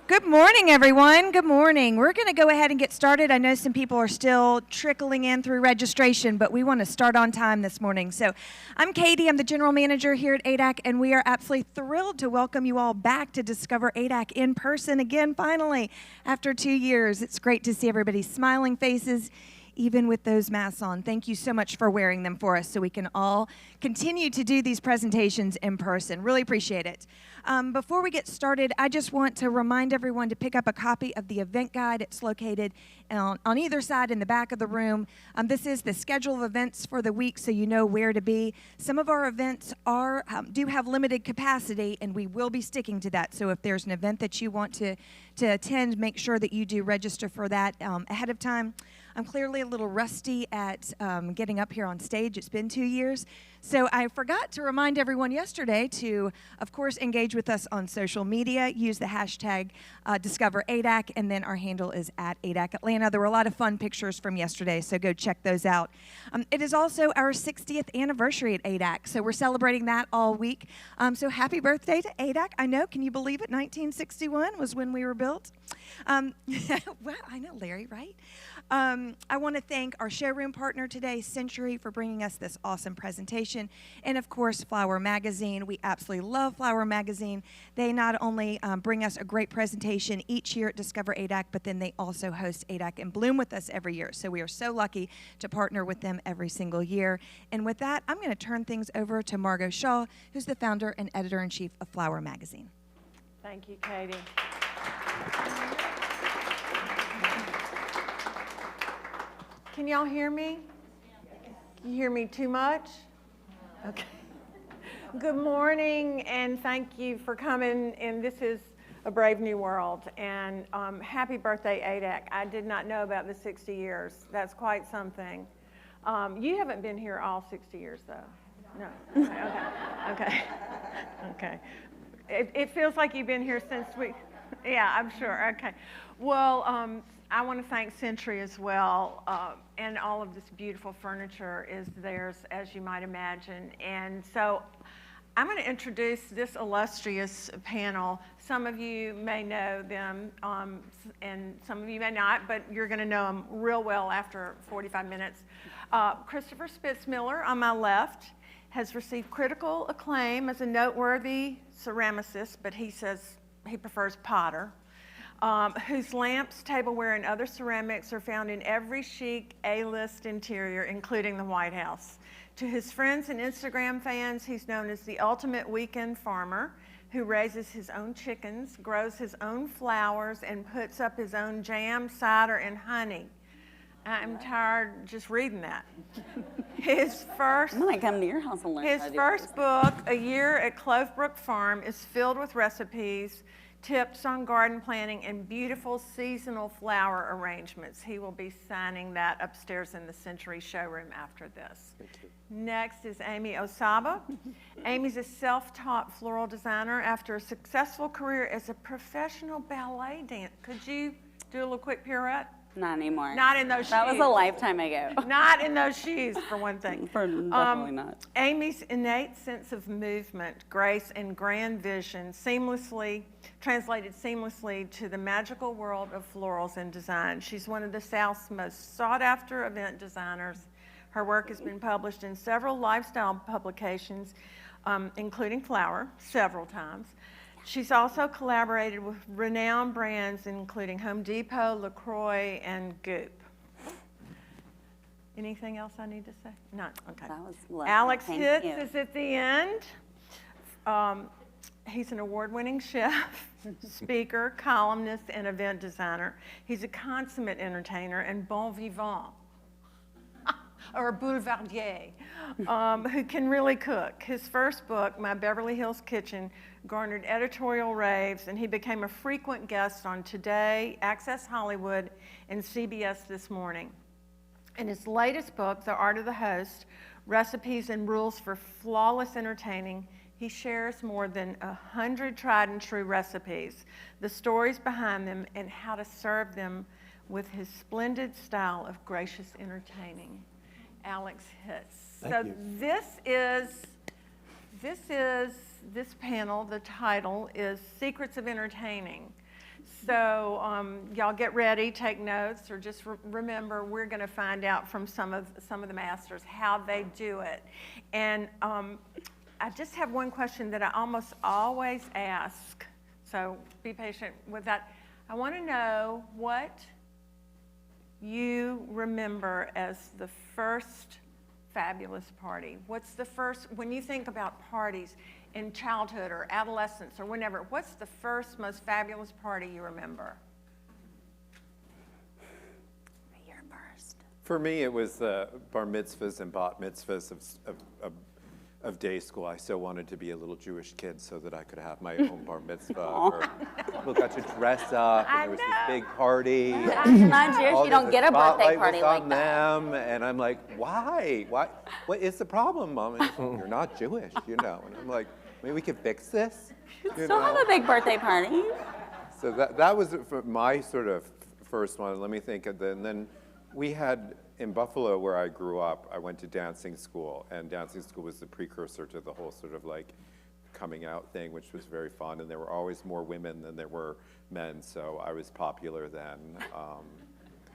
Good morning, everyone. Good morning. We're going to go ahead and get started. I know some people are still trickling in through registration, but we want to start on time this morning. So I'm Katie. I'm the general manager here at ADAC, and we are absolutely thrilled to welcome you all back to discover ADAC in person again, finally, after 2 years. It's great to see everybody's smiling faces, even with those masks on. Thank you so much for wearing them for us so we can all continue to do these presentations in person. Really appreciate it. Before we get started, I just want to remind everyone to pick up a copy of the event guide. It's located on either side in the back of the room. This is the schedule of events for the week so you know where to be. Some of our events do have limited capacity, and we will be sticking to that. So if there's an event that you want to attend, make sure that you do register for that ahead of time. I'm clearly a little rusty at getting up here on stage. It's been 2 years. So I forgot to remind everyone yesterday to, of course, engage with us on social media. Use the hashtag DiscoverADAC, and then our handle is @ADAC Atlanta. There were a lot of fun pictures from yesterday, so go check those out. It is also our 60th anniversary at ADAC, so we're celebrating that all week. So happy birthday to ADAC. I know, can you believe it? 1961 was when we were built. Well, I know, Larry, right? I want to thank our showroom partner today, Century, for bringing us this awesome presentation. And of course, Flower Magazine. We absolutely love Flower Magazine. They not only bring us a great presentation each year at Discover ADAC, but then they also host ADAC in Bloom with us every year. So we are so lucky to partner with them every single year. And with that, I'm going to turn things over to Margot Shaw, who's the founder and editor-in-chief of Flower Magazine. Thank you, Katie. Can y'all hear me? Can you hear me too much? Okay. Good morning, and thank you for coming. And this is a brave new world. And happy birthday, ADAC. I did not know about the 60 years. That's quite something. You haven't been here all 60 years, though. No. Okay. Okay. It feels like you've been here since we. Yeah, I'm sure. Okay. Well, I want to thank Century as well, and all of this beautiful furniture is theirs, as you might imagine. And so I'm going to introduce this illustrious panel. Some of you may know them, and some of you may not, but you're going to know them real well after 45 minutes. Christopher Spitzmiller, on my left, has received critical acclaim as a noteworthy ceramicist, but he says he prefers potter. Whose lamps, tableware, and other ceramics are found in every chic A-list interior, including the White House. To his friends and Instagram fans, he's known as the ultimate weekend farmer who raises his own chickens, grows his own flowers, and puts up his own jam, cider, and honey. I'm tired just reading that. His first, I'm gonna come to your house and learn. His first book, A Year at Clovebrook Farm, is filled with recipes, tips on garden planting, and beautiful seasonal flower arrangements. He will be signing that upstairs in the Century showroom after this. Next is Amy Osaba. Amy's a self-taught floral designer after a successful career as a professional ballet dancer. Could you do a little quick pirouette? Not anymore. Not in those shoes. That was a lifetime ago. Not in those shoes, for one thing. Definitely not. Amy's innate sense of movement, grace, and grand vision translated seamlessly to the magical world of florals and design. She's one of the South's most sought-after event designers. Her work has been published in several lifestyle publications, including Flower, several times. She's also collaborated with renowned brands including Home Depot, LaCroix, and Goop. Anything else I need to say? No, okay. That was lovely. Alex Thank Hitz you. is at the end. He's an award-winning chef, speaker, columnist, and event designer. He's a consummate entertainer and bon vivant, or a boulevardier, who can really cook. His first book, My Beverly Hills Kitchen, garnered editorial raves, and he became a frequent guest on Today, Access Hollywood, and CBS This Morning. In his latest book, The Art of the Host, Recipes and Rules for Flawless Entertaining, he shares more than 100 tried and true recipes, the stories behind them, and how to serve them with his splendid style of gracious entertaining. Alex Hitz. Thank you. This panel, the title is Secrets of Entertaining. So y'all get ready, take notes, or just remember we're going to find out from some of the masters how they do it. And I just have one question that I almost always ask, so be patient with that. I want to know what you remember as the first fabulous party. What's the first, when you think about parties in childhood or adolescence or whenever, what's the first most fabulous party you remember? You're first. For me, it was bar mitzvahs and bat mitzvahs of day school. I so wanted to be a little Jewish kid so that I could have my own bar mitzvah. Or people got to dress up, and there was this big party. You're not Jewish, you don't get a birthday party like that. Them, and I'm like, why? What is the problem, Mom? And you're not Jewish, you know. And I'm like, maybe we can fix this. You Still have a big birthday party. So that was my sort of first one. Let me think of and then we had. In Buffalo, where I grew up, I went to dancing school, and dancing school was the precursor to the whole sort of like coming out thing, which was very fun, and there were always more women than there were men, so I was popular then.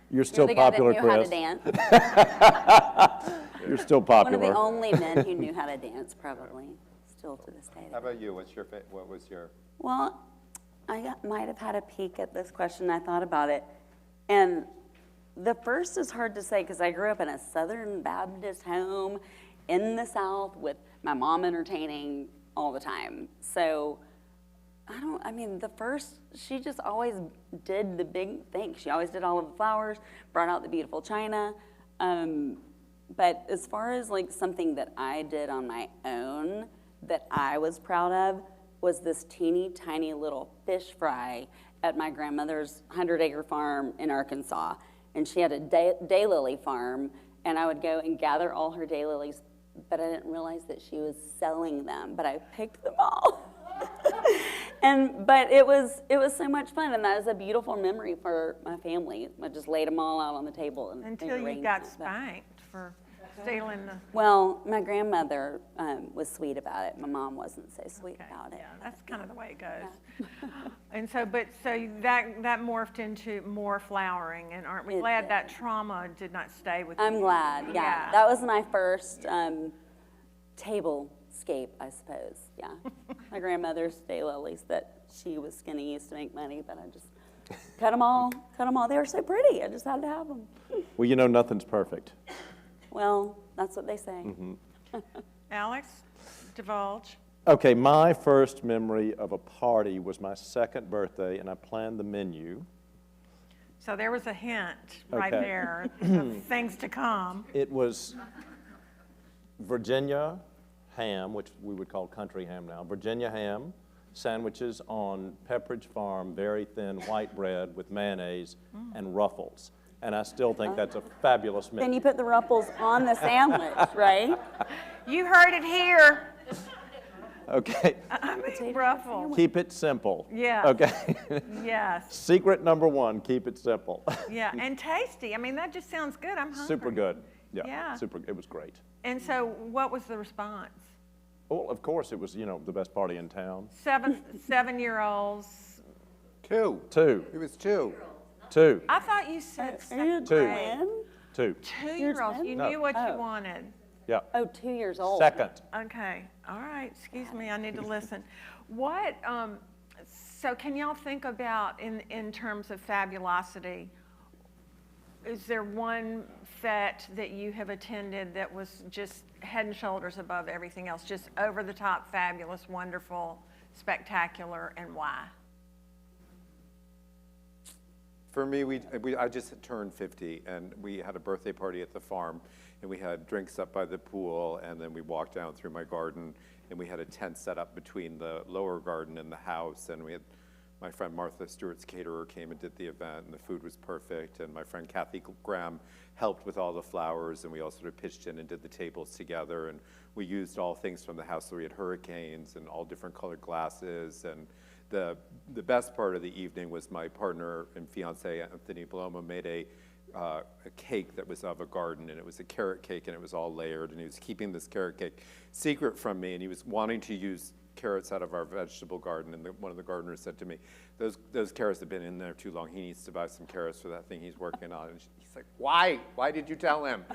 You're still You're the guy popular, that knew Chris. how to dance. You're still One of popular. the only men who knew how to dance, probably, still to this day. How about you? What was your? Well, might have had a peek at this question. I thought about it, and the first is hard to say because I grew up in a Southern Baptist home in the South with my mom entertaining all the time. So the first, she just always did the big thing. She always did all of the flowers, brought out the beautiful china. But as far as like something that I did on my own that I was proud of was this teeny tiny little fish fry at my grandmother's 100-acre farm in Arkansas. And she had a daylily farm, and I would go and gather all her daylilies, but I didn't realize that she was selling them, but I picked them all. But it was so much fun, and that is a beautiful memory for my family. I just laid them all out on the table. Until you got spanked for stealing the... Well, my grandmother was sweet about it. My mom wasn't so sweet about it. Yeah, that's kind of the way it goes. And so that morphed into more flowering, and aren't we glad that trauma did not stay with you? I'm glad, yeah. That was my first tablescape, I suppose, yeah. My grandmother's daylilies that she was skinny used to make money, but I just cut them all. They were so pretty, I just had to have them. Well, you know nothing's perfect. Well, that's what they say. Mm-hmm. Alex, divulge. Okay, my first memory of a party was my second birthday, and I planned the menu. So there was a hint right Okay. there of things to come. It was Virginia ham, which we would call country ham now, Virginia ham, sandwiches on Pepperidge Farm, very thin white bread with mayonnaise and Ruffles. And I still think that's a fabulous menu. Then you put the Ruffles on the sandwich, right? You heard it here. Okay, Ruffles. keep it simple. Yes. Okay. Yes. Secret number one, keep it simple. Yeah, and tasty. I mean, that just sounds good. I'm hungry. Super good. Yeah. Yeah, it was great. And so what was the response? Well, of course, it was, the best party in town. 7-year-olds. Two. It was two. Two. I thought you said Are you second Two. grade. Two. 2-year-olds. You No. knew what you Oh. wanted. Yeah. Oh, 2 years old. Second. Okay. All right. Excuse me. I need to listen. What? So can y'all think about in terms of fabulosity? Is there one fete that you have attended that was just head and shoulders above everything else, just over the top, fabulous, wonderful, spectacular, and why? For me, I just turned 50, and we had a birthday party at the farm, and we had drinks up by the pool, and then we walked down through my garden, and we had a tent set up between the lower garden and the house, and we had my friend Martha Stewart's caterer came and did the event, and the food was perfect, and my friend Kathy Graham helped with all the flowers, and we all sort of pitched in and did the tables together, and we used all things from the house, so we had hurricanes and all different colored glasses, and the best part of the evening was my partner and fiance, Anthony Paloma, made a cake that was of a garden, and it was a carrot cake, and it was all layered, and he was keeping this carrot cake secret from me, and he was wanting to use carrots out of our vegetable garden, and one of the gardeners said to me, those carrots have been in there too long. He needs to buy some carrots for that thing he's working on. And he's like, why? Why did you tell him?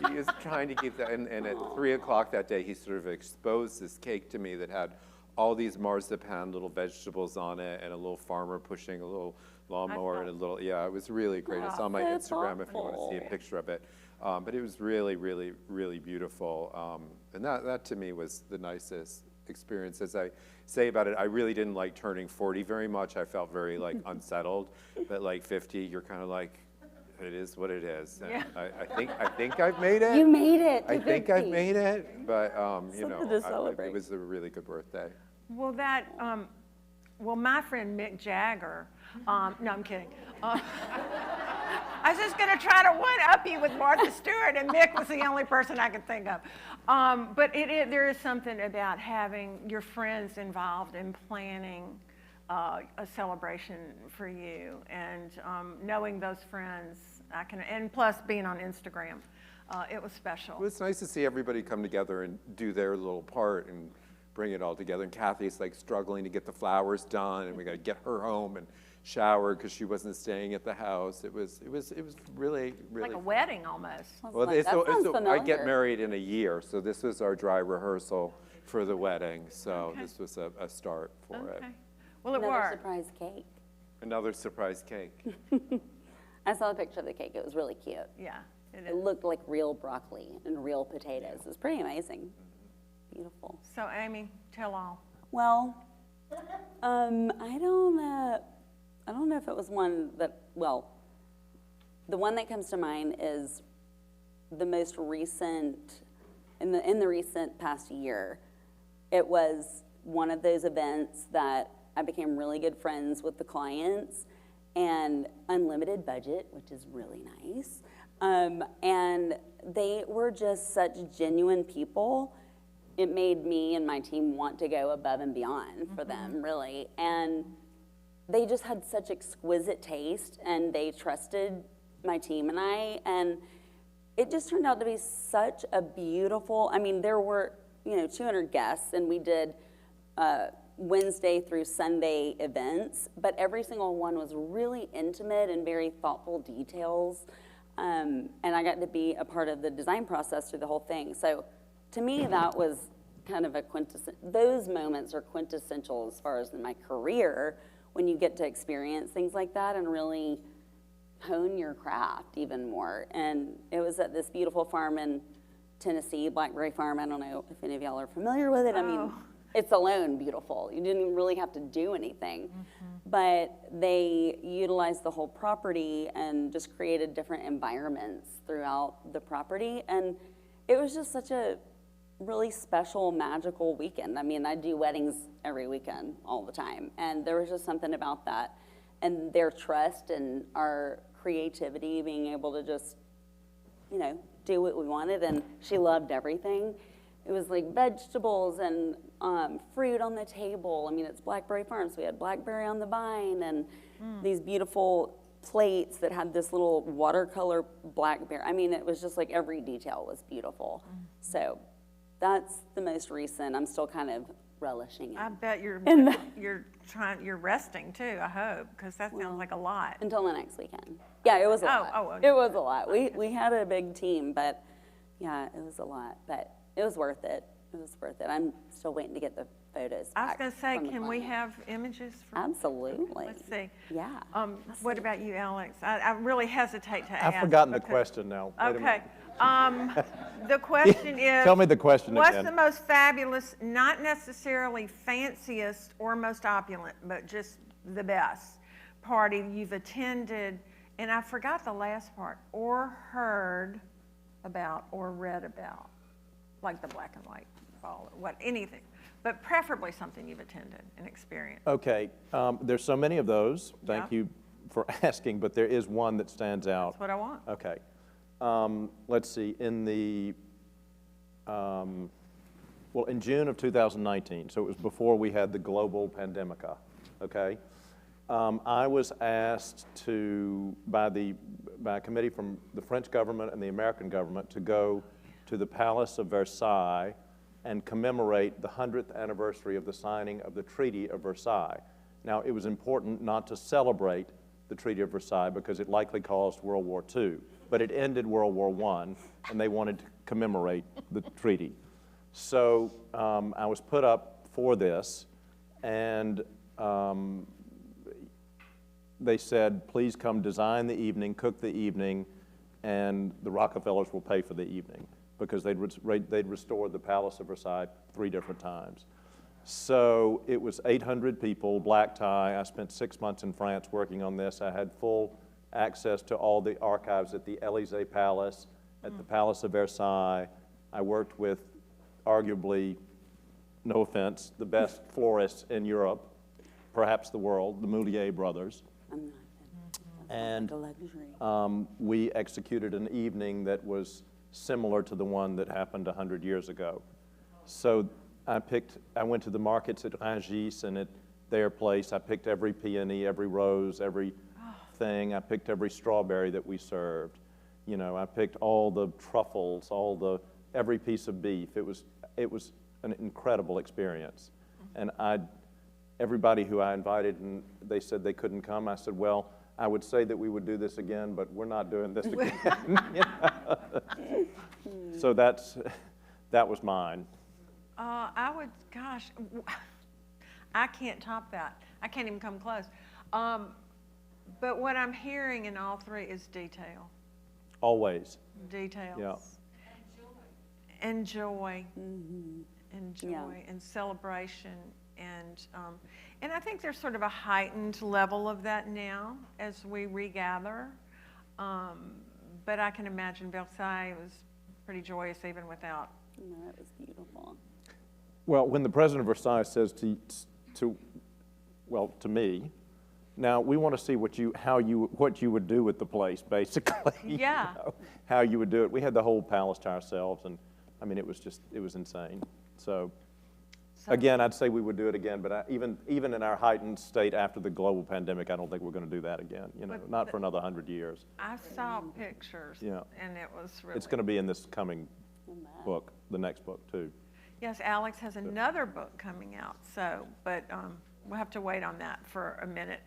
He was trying to keep that. And at 3 o'clock that day, he sort of exposed this cake to me that had all these marzipan little vegetables on it, and a little farmer pushing a little lawnmower and a little, yeah, it was really great. It's on my Instagram if you want to see a picture of it. But it was really, really, really beautiful. And that to me was the nicest experience. As I say about it, I really didn't like turning 40 very much. I felt very like unsettled. But like 50, you're kind of like, it is what it is. And Yeah. I think I've made it. You made it to I think 50. I've made it. But you know, Something to celebrate. it was a really good birthday. Well, well, my friend Mick Jagger, no, I'm kidding. I was just going to try to one-up you with Martha Stewart, and Mick was the only person I could think of. But there is something about having your friends involved in planning a celebration for you, and knowing those friends, and plus being on Instagram, it was special. Well, it's nice to see everybody come together and do their little part and bring it all together. And Kathy's like struggling to get the flowers done, and we got to get her home and shower because she wasn't staying at the house. It was really, really Like a wedding almost. well. That sounds I get familiar. married in a year, so this was our dry rehearsal for the wedding. So this was a start for it. Okay. Well, it Another worked. surprise cake. Another surprise cake. I saw a picture of the cake. It was really cute. Yeah, it It is. looked like real broccoli and real potatoes. It was pretty amazing. Beautiful. So, Amy, tell all. Well, I don't know if it was one that, well, the one that comes to mind is the most recent, in the recent past year. It was one of those events that I became really good friends with the clients, and unlimited budget, which is really nice. And they were just such genuine people. It made me and my team want to go above and beyond for them, really. And they just had such exquisite taste, and they trusted my team and I, and it just turned out to be such a beautiful, I mean, there were, 200 guests, and we did Wednesday through Sunday events, but every single one was really intimate and very thoughtful details. And I got to be a part of the design process through the whole thing. So to me, that was kind of those moments are quintessential as far as in my career, when you get to experience things like that and really hone your craft even more. And it was at this beautiful farm in Tennessee, Blackberry Farm. I don't know if any of y'all are familiar with it. I mean, it's alone beautiful. You didn't really have to do anything. But they utilized the whole property and just created different environments throughout the property. And it was just such a really special, magical weekend. I mean, I do weddings every weekend all the time. And there was just something about that. And their trust and our creativity, being able to just, do what we wanted. And she loved everything. It was like vegetables and fruit on the table. I mean, it's Blackberry Farm, so we had blackberry on the vine and these beautiful plates that had this little watercolor blackberry. I mean, it was just like every detail was beautiful. So that's the most recent. I'm still kind of relishing it. I bet you're resting too, I hope, because that sounds like a lot. Until the next weekend. Yeah, it was a lot. okay. It was a lot. We had a big team, but yeah, it was a lot. But it was worth it. It was worth it. I'm still waiting to get the photos I was back going to say, from the can we client. have images? Absolutely. Let's see. Yeah. What about you, Alex? I really hesitate to ask. I've forgotten the because- question now. Wait a Okay. minute. The question is. Tell me the question What's again. the most fabulous, not necessarily fanciest or most opulent, but just the best party you've attended? And I forgot the last part, or heard about or read about, like the black and white ball, or anything, but preferably something you've attended and experienced. Okay, there's so many of those. Thank Yeah. you for asking, but there is one that stands out. That's what I want. Okay. Let's see, in June of 2019, so it was before we had the global pandemic, okay? I was asked by a committee from the French government and the American government to go to the Palace of Versailles and commemorate the 100th anniversary of the signing of the Treaty of Versailles. Now, it was important not to celebrate the Treaty of Versailles because it likely caused World War II, but it ended World War I, and they wanted to commemorate the treaty. So I was put up for this, and they said, please come design the evening, cook the evening, and the Rockefellers will pay for the evening, because they'd restored the Palace of Versailles 3 different times. So it was 800 people, black tie. I spent 6 months in France working on this. I had full access to all the archives at the Élysée Palace, at the Palace of Versailles. I worked with, arguably, no offense, the best florists in Europe, perhaps the world, the Moulier brothers. I'm not. And The luxury. we executed an evening that was similar to the one that happened 100 years ago. So I went to the markets at Rungis and at their place. I picked every peony, every rose, every thing. I picked every strawberry that we served. You know, I picked all the truffles, every piece of beef. It was an incredible experience. And everybody who I invited, and they said they couldn't come, I said, well, I would say that we would do this again, but we're not doing this again. You know? So that was mine. Gosh, I can't top that. I can't even come close. But what I'm hearing in all 3 is detail. Always. Details. Yeah. And joy. Mm-hmm. And joy. Yeah. And celebration. And I think there's sort of a heightened level of that now as we regather. But I can imagine Versailles was pretty joyous even without. No, it was beautiful. Well, when the president of Versailles says to me, now we want to see what you would do with the place, basically. Yeah. You know, how you would do it. We had the whole palace to ourselves, and I mean, it was insane. So again, I'd say we would do it again, but even in our heightened state after the global pandemic, I don't think we're going to do that again. You know, not for another 100 years. I saw pictures, Yeah. and it was really. It's going to be in this coming book, the next book too. Yes, Alex has another book coming out, but we'll have to wait on that for a minute.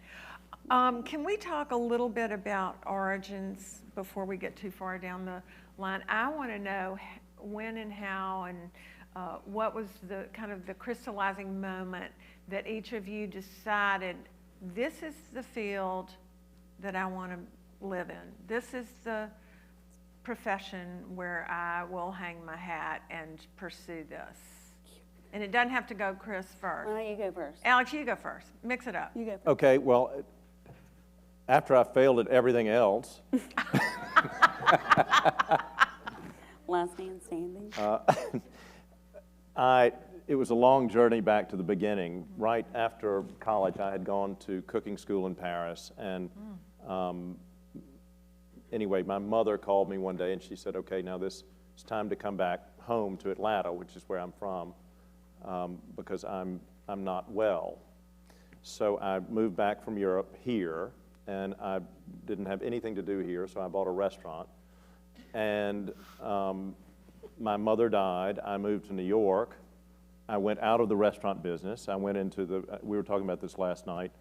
Can we talk a little bit about origins before we get too far down the line? I want to know when and how and what was the kind of the crystallizing moment that each of you decided, this is the field that I want to live in. This is the profession where I will hang my hat and pursue this. And it doesn't have to go Chris first. Why don't you go first? Alex, you go first. Mix it up. You go first. Okay, well, after I failed at everything else, Last man standing. it was a long journey back to the beginning. Right after college, I had gone to cooking school in Paris, and anyway, my mother called me one day and she said, okay, now it's time to come back home to Atlanta, which is where I'm from, because I'm not well. So I moved back from Europe here, and I didn't have anything to do here, so I bought a restaurant. And my mother died. I moved to New York. I went out of the restaurant business. I went into we were talking about this last night.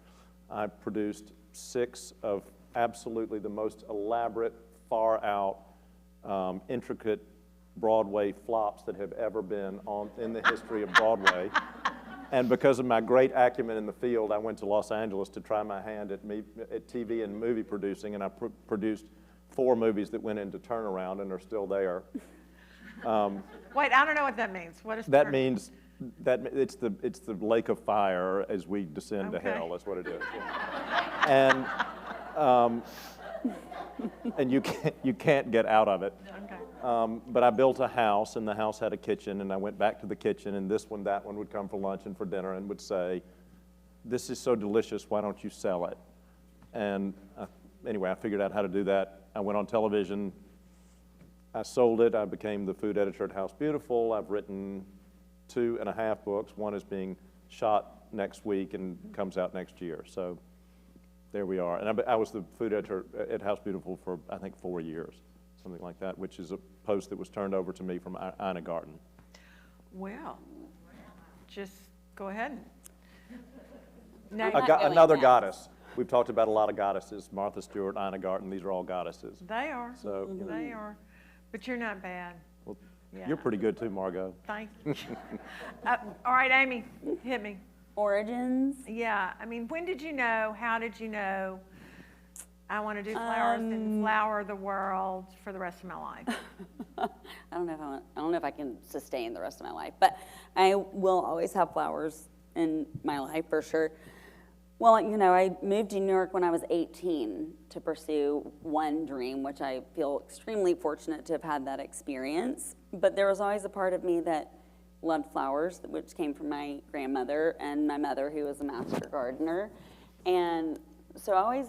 I produced 6 of absolutely the most elaborate, far out, intricate Broadway flops that have ever been in the history of Broadway. And because of my great acumen in the field, I went to Los Angeles to try my hand at TV and movie producing, and I produced 4 movies that went into turnaround and are still there. Wait, I don't know what that means. What is that means that it's the lake of fire as we descend to hell. That's what it is. Yeah. And you can't get out of it. Okay. But I built a house, and the house had a kitchen, and I went back to the kitchen, and this one, that one would come for lunch and for dinner and would say, this is so delicious, why don't you sell it? And anyway, I figured out how to do that. I went on television. I sold it. I became the food editor at House Beautiful. I've written 2.5 books. One is being shot next week and comes out next year. So there we are. And I was the food editor at House Beautiful for, I think, 4 years, something like that, which is a post that was turned over to me from Ina Garten. Well, just go ahead. I'm not going Another next. goddess. We've talked about a lot of goddesses. Martha Stewart, Ina Garten, these are all goddesses. They are. So, you know. They are. But you're not bad. Well, Yeah. you're pretty good too, Margot. Thank you. All right, Amy, hit me. Origins. Yeah, I mean, when did you know? How did you know? I want to do flowers and flower the world for the rest of my life. I don't know if I can sustain the rest of my life, but I will always have flowers in my life for sure. Well, you know, I moved to New York when I was 18 to pursue one dream, which I feel extremely fortunate to have had that experience. But there was always a part of me that loved flowers, which came from my grandmother and my mother, who was a master gardener. And so I always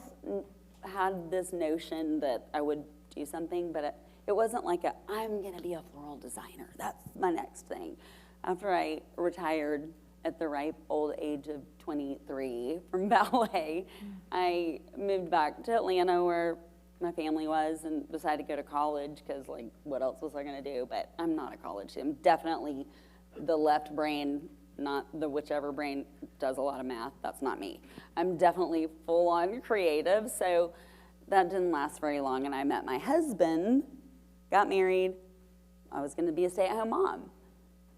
had this notion that I would do something, but it wasn't like I'm going to be a floral designer. That's my next thing. After I retired at the ripe old age of 23 from ballet, I moved back to Atlanta where my family was and decided to go to college because, like, what else was I going to do? But I'm not a college student. I'm definitely the left brain, not the whichever brain does a lot of math. That's not me. I'm definitely full-on creative, so that didn't last very long. And I met my husband, got married. I was going to be a stay-at-home mom.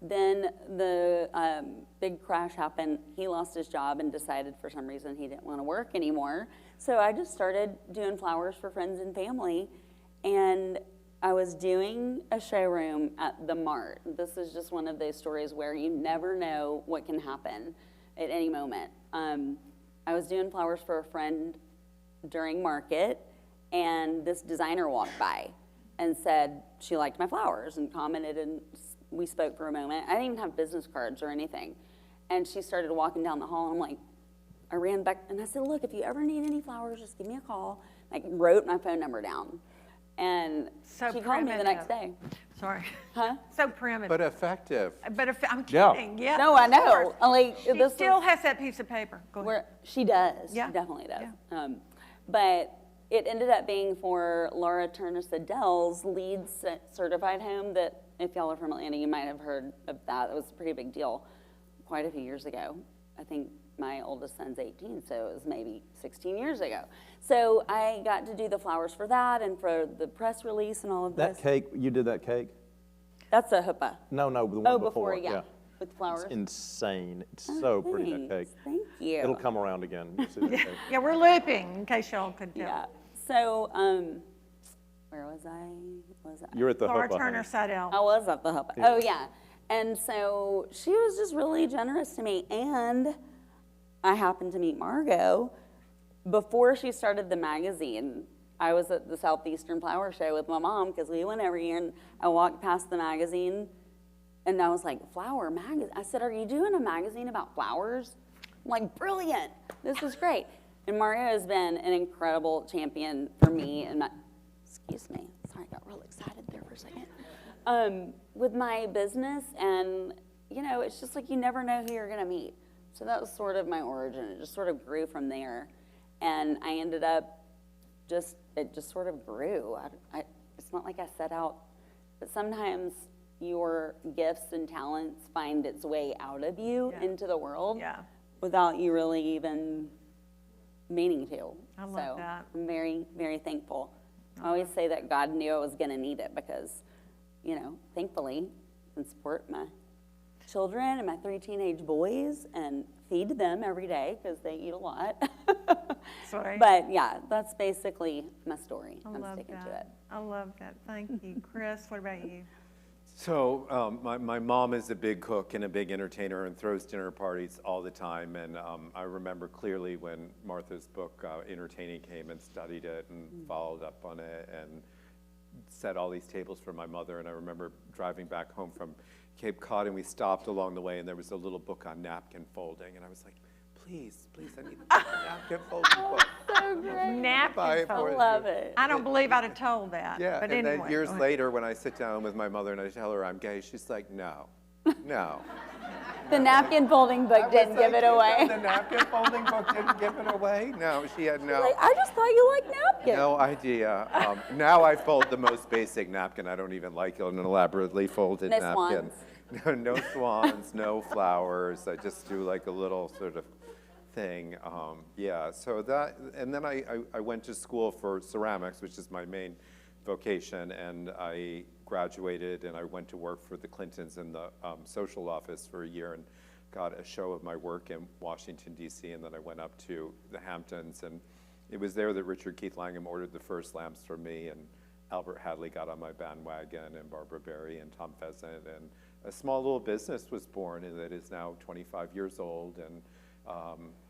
Then the big crash happened. He lost his job and decided for some reason he didn't want to work anymore. So I just started doing flowers for friends and family. And I was doing a showroom at the Mart. This is just one of those stories where you never know what can happen at any moment. I was doing flowers for a friend during market, and this designer walked by and said she liked my flowers and commented, and we spoke for a moment. I didn't even have business cards or anything. And she started walking down the hall, and I'm like, I ran back and I said, look, if you ever need any flowers, just give me a call. Like, wrote my phone number down. And So she called me the next day. Sorry. Huh? So primitive. But effective. But if, I'm Yeah. kidding. Yeah. No, I of know. course. Like, She this still was- has that piece of paper. Go ahead. Where she does. Yeah. She definitely does. But it ended up being for Laura Turnus Adele's lead certified home that, if y'all are from Atlanta, you might have heard of that. It was a pretty big deal quite a few years ago. I think my oldest son's 18, so it was maybe 16 years ago. So I got to do the flowers for that and for the press release and all of That this. cake, you did that cake? That's a huppah. No, the one Oh, before. yeah. With flowers. It's insane. It's so pretty, that cake. Thanks. Thank you. It'll come around again. You'll see that cake. Yeah, we're looping, in case y'all could tell. Yeah. So, where was I? You're at the Laura Hopa, Turner honey. Seidel. I was at the hub. Oh, yeah. And so she was just really generous to me. And I happened to meet Margot before she started the magazine. I was at the Southeastern Flower Show with my mom because we went every year. And I walked past the magazine and I was like, flower magazine? I said, are you doing a magazine about flowers? I'm like, brilliant. This is great. And Margot has been an incredible champion for me. And excuse me. Sorry, I got real excited there for a second. With my business, and you know, it's just like you never know who you're gonna meet. So that was sort of my origin. It just sort of grew from there, and I ended up it just sort of grew. It's not like I set out, but sometimes your gifts and talents find its way out of you into the world without you really even meaning to. I love so that. I'm very, very thankful. I always say that God knew I was going to need it because, you know, thankfully, I can support my children and my 3 teenage boys and feed them every day because they eat a lot. Sorry. But yeah, that's basically my story. I I'm love sticking to it. that. I love that. Thank you. Chris, what about you? So my mom is a big cook and a big entertainer and throws dinner parties all the time. And I remember clearly when Martha's book, Entertaining, came and studied it and followed up on it and set all these tables for my mother. And I remember driving back home from Cape Cod and we stopped along the way and there was a little book on napkin folding. And I was like, please, I need a napkin folding book. So great. Napkin Buy it I for you. love it. I don't believe I'd have told that. Yeah, But and anyway. then years go ahead. later when I sit down with my mother and I tell her I'm gay, she's like, no. The napkin folding book didn't give it away. The napkin folding book didn't give it away? No, she had no. Like, I just thought you liked napkins. No idea. Now I fold the most basic napkin. I don't even like an elaborately folded Miss napkin. Wands. No swans, no flowers. I just do like a little sort of thing. Yeah, so that, and then I went to school for ceramics, which is my main vocation, and I graduated and I went to work for the Clintons in the social office for a year and got a show of my work in Washington, D.C., and then I went up to the Hamptons, and it was there that Richard Keith Langham ordered the first lamps for me, and Albert Hadley got on my bandwagon, and Barbara Berry and Tom Pheasant, and a small little business was born, and that is now 25 years old, and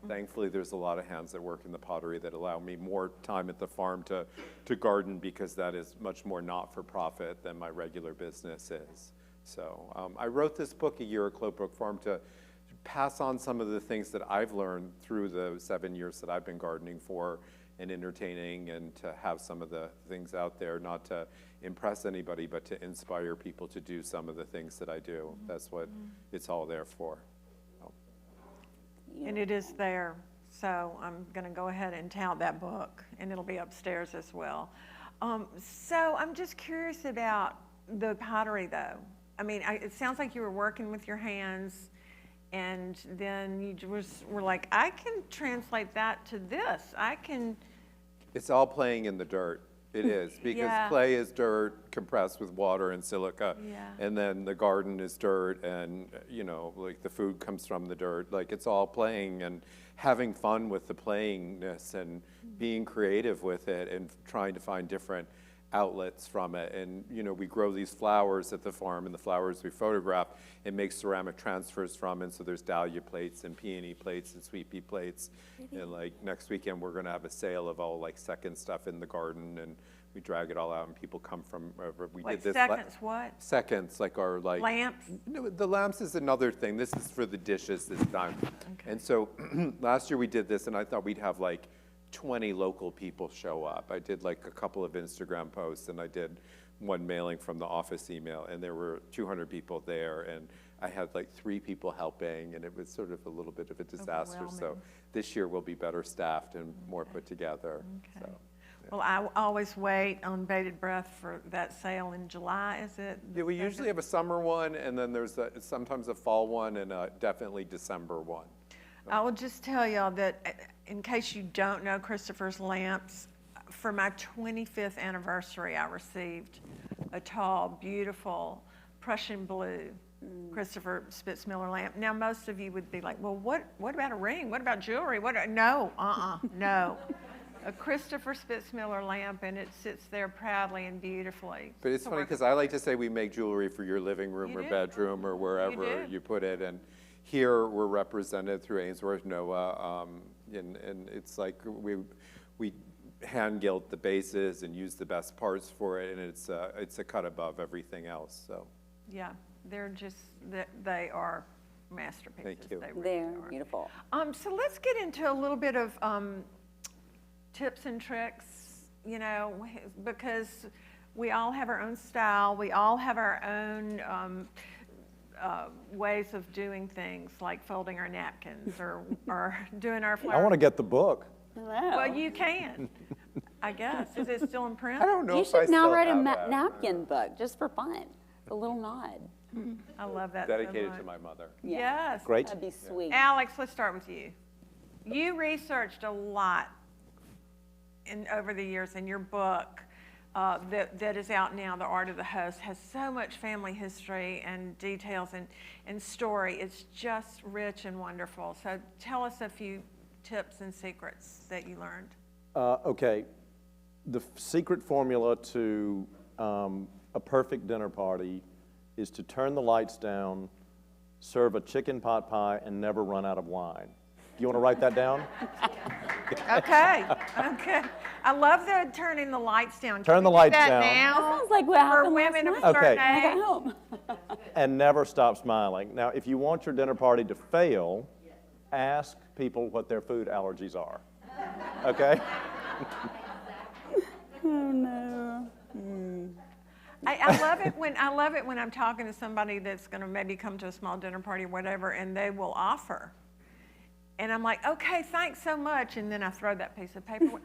thankfully there's a lot of hands that work in the pottery that allow me more time at the farm to garden, because that is much more not-for-profit than my regular business is. So I wrote this book a year at Cloakbrook Farm to pass on some of the things that I've learned through the 7 years that I've been gardening for and entertaining, and to have some of the things out there, not to impress anybody, but to inspire people to do some of the things that I do. That's what it's all there for. And it is there. So I'm going to go ahead and tout that book, and it'll be upstairs as well. So I'm just curious about the pottery, though. I mean, it sounds like you were working with your hands, and then you just were like, I can translate that to this. I can. It's all playing in the dirt. It is, because Yeah. clay is dirt compressed with water and silica. Yeah. And then the garden is dirt, and, you know, like the food comes from the dirt. Like, it's all playing and having fun with the playingness and being creative with it and trying to find different outlets from it. And, you know, we grow these flowers at the farm, and the flowers we photograph and make ceramic transfers from. And so there's dahlia plates and peony plates and sweet pea plates. And like next weekend, we're going to have a sale of all like second stuff in the garden, and we drag it all out, and people come from wherever. We Like did this seconds, what? seconds, like our like Lamps? No, the lamps is another thing. This is for the dishes this time. And so last year we did this, and I thought we'd have like 20 local people show up. I did like a couple of Instagram posts, and I did one mailing from the office email, and there were 200 people there, and I had like 3 people helping, and it was sort of a little bit of a disaster. So Overwhelming. this year we'll be better staffed and more put together. Okay. So. Well, I always wait on bated breath for that sale in July, is it? Yeah, we usually have a summer one, and then there's sometimes a fall one, and definitely December one. I will just tell y'all that, in case you don't know Christopher's lamps, for my 25th anniversary, I received a tall, beautiful Prussian blue Christopher Spitzmiller lamp. Now, most of you would be like, well, what about a ring? What about jewelry? No, no. A Christopher Spitzmiller lamp, and it sits there proudly and beautifully. But it's funny, because I like to say we make jewelry for your living room You or do. bedroom or wherever do. you put it. And here we're represented through Ainsworth Noah, and it's like we hand gilt the bases and use the best parts for it, and it's a cut above everything else. So Yeah, they're just, they are masterpieces. Thank you. They really They're are. beautiful. So let's get into a little bit of tips and tricks, you know, because we all have our own style. We all have our own ways of doing things, like folding our napkins or doing our flowers. I want to get the book. Hello. Well, you can, I guess. Is it still in print? I don't know You if I should now still write a have that. napkin book, just for fun. A little nod. I love that so Dedicated much. to my mother. Yes. Great. That'd be sweet. Alex, let's start with you. You researched a lot over the years, and your book that is out now, The Art of the Host, has so much family history and details and story. It's just rich and wonderful. So tell us a few tips and secrets that you learned. Okay, the secret formula to a perfect dinner party is to turn the lights down, serve a chicken pot pie, and never run out of wine. You want to write that down? Okay. I love the turning the lights down. Turn Can the we do lights that down. now? That sounds like what For happened women of last a night. certain Okay. when I got age. home. And never stop smiling. Now, if you want your dinner party to fail, ask people what their food allergies are. Okay? Oh, no. I love it when I'm talking to somebody that's going to maybe come to a small dinner party or whatever, and they will offer. And I'm like, okay, thanks so much. And then I throw that piece of paper.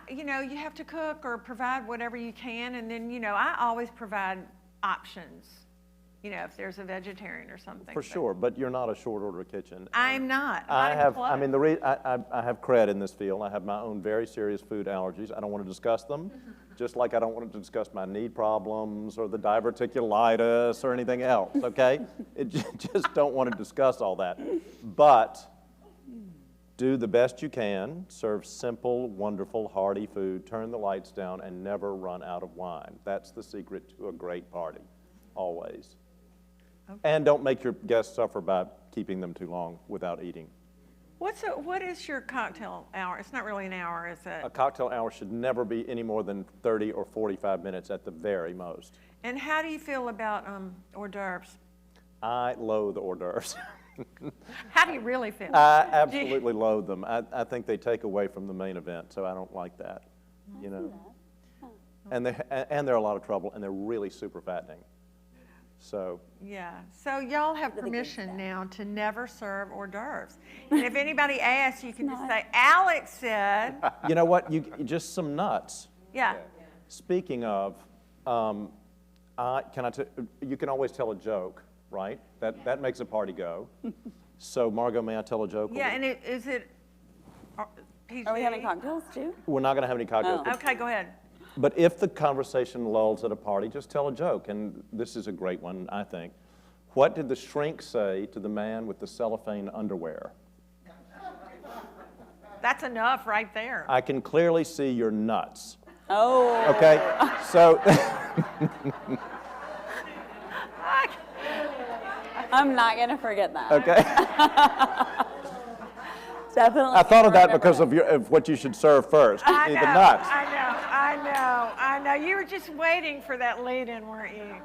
You have to cook or provide whatever you can. And then, I always provide options. you know, if there's a vegetarian or something. For sure, but you're not a short order kitchen. I'm not. I Not have, close. I mean, I have cred in this field. I have my own very serious food allergies. I don't want to discuss them, just like I don't want to discuss my knee problems or the diverticulitis or anything else, okay? Just don't want to discuss all that. But do the best you can, serve simple, wonderful, hearty food, turn the lights down, and never run out of wine. That's the secret to a great party, always. Okay. And don't make your guests suffer by keeping them too long without eating. What is your cocktail hour? It's not really an hour, is it? A cocktail hour should never be any more than 30 or 45 minutes at the very most. And how do you feel about hors d'oeuvres? I loathe hors d'oeuvres. How do you really feel? I absolutely loathe them. I think they take away from the main event, so I don't like that, you know. And they're a lot of trouble, and they're really super fattening. So. Yeah, so y'all have permission now to never serve hors d'oeuvres. And if anybody asks, you can just say, Alex said. You know what, just some nuts. Yeah. Speaking of, you can always tell a joke, right? That makes a party go. So Margot, may I tell a joke? Yeah, and is it PG? Are we having cocktails too? We're not gonna have any cocktails. Oh. Okay, go ahead. But if the conversation lulls at a party, just tell a joke. And this is a great one, I think. What did the shrink say to the man with the cellophane underwear? That's enough right there. I can clearly see your nuts. Oh. Okay, so. I'm not going to forget that. Okay. Definitely. I thought of that because of what you should serve first. The nuts. I know. You were just waiting for that lead-in, weren't you?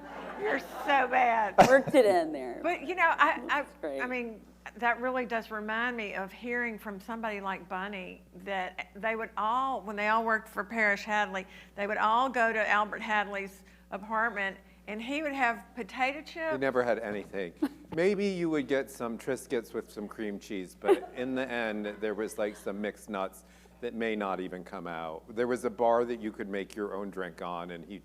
You're so bad. Worked it in there. But, you know, I great. mean, that really does remind me of hearing from somebody like Bunny that they would all, when they all worked for Parrish Hadley, they would all go to Albert Hadley's apartment, and he would have potato chips. We never had anything. Maybe you would get some Triscuits with some cream cheese, but in the end, there was like some mixed nuts that may not even come out. There was a bar that you could make your own drink on, and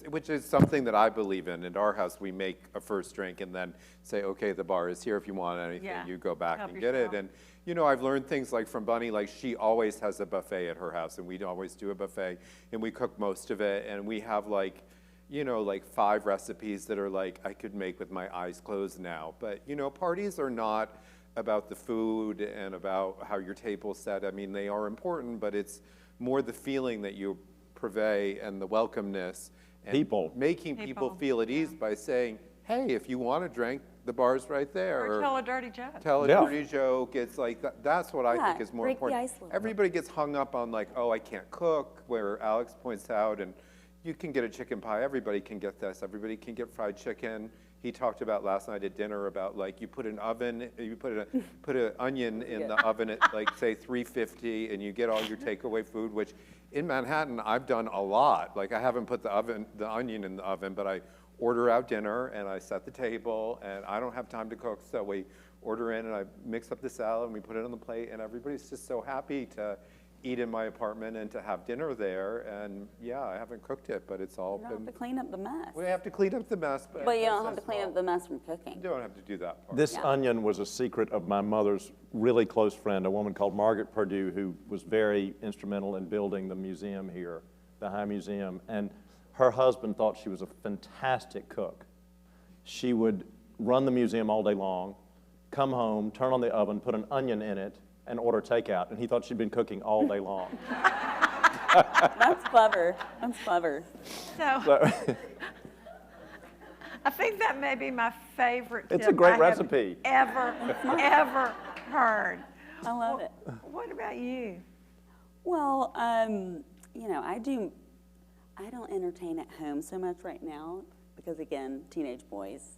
which is something that I believe in. At our house, we make a first drink and then say, okay, the bar is here. If you want anything, Yeah. you go back Help and get it. yourself. And you know, I've learned things like from Bunny, like she always has a buffet at her house, and we always do a buffet, and we cook most of it, and we have like, you know, like 5 recipes that are like, I could make with my eyes closed now. But, you know, parties are not about the food and about how your table's set. I mean, they are important, but it's more the feeling that you purvey and the welcomeness. And making people feel at ease by saying, hey, if you want a drink, the bar's right there. Or tell a dirty joke. Tell a dirty joke. It's like, that's what I think is more break the important. ice a little. Everybody gets hung up on like, oh, I can't cook, where Alex points out, and you can get a chicken pie. Everybody can get this. Everybody can get fried chicken. He talked about last night at dinner about like you put an onion in the oven at like say 350, and you get all your takeaway food. Which in Manhattan I've done a lot. Like I haven't put the onion in the oven, but I order out dinner and I set the table, and I don't have time to cook, so we order in and I mix up the salad and we put it on the plate, and everybody's just so happy to eat in my apartment and to have dinner there. And yeah, I haven't cooked it, but it's all You don't have to clean up the mess. we have to clean up the mess. But you don't have to clean up the mess from cooking. You don't have to do that part. This onion was a secret of my mother's really close friend, a woman called Margaret Purdue, who was very instrumental in building the museum here, the High Museum. And her husband thought she was a fantastic cook. She would run the museum all day long, come home, turn on the oven, put an onion in it, and order takeout. And he thought she'd been cooking all day long. That's clever. That's clever. So I think that may be my favorite tip It's a great I recipe. have ever heard. I love it. What about you? Well, you know, I don't entertain at home so much right now because, again, teenage boys.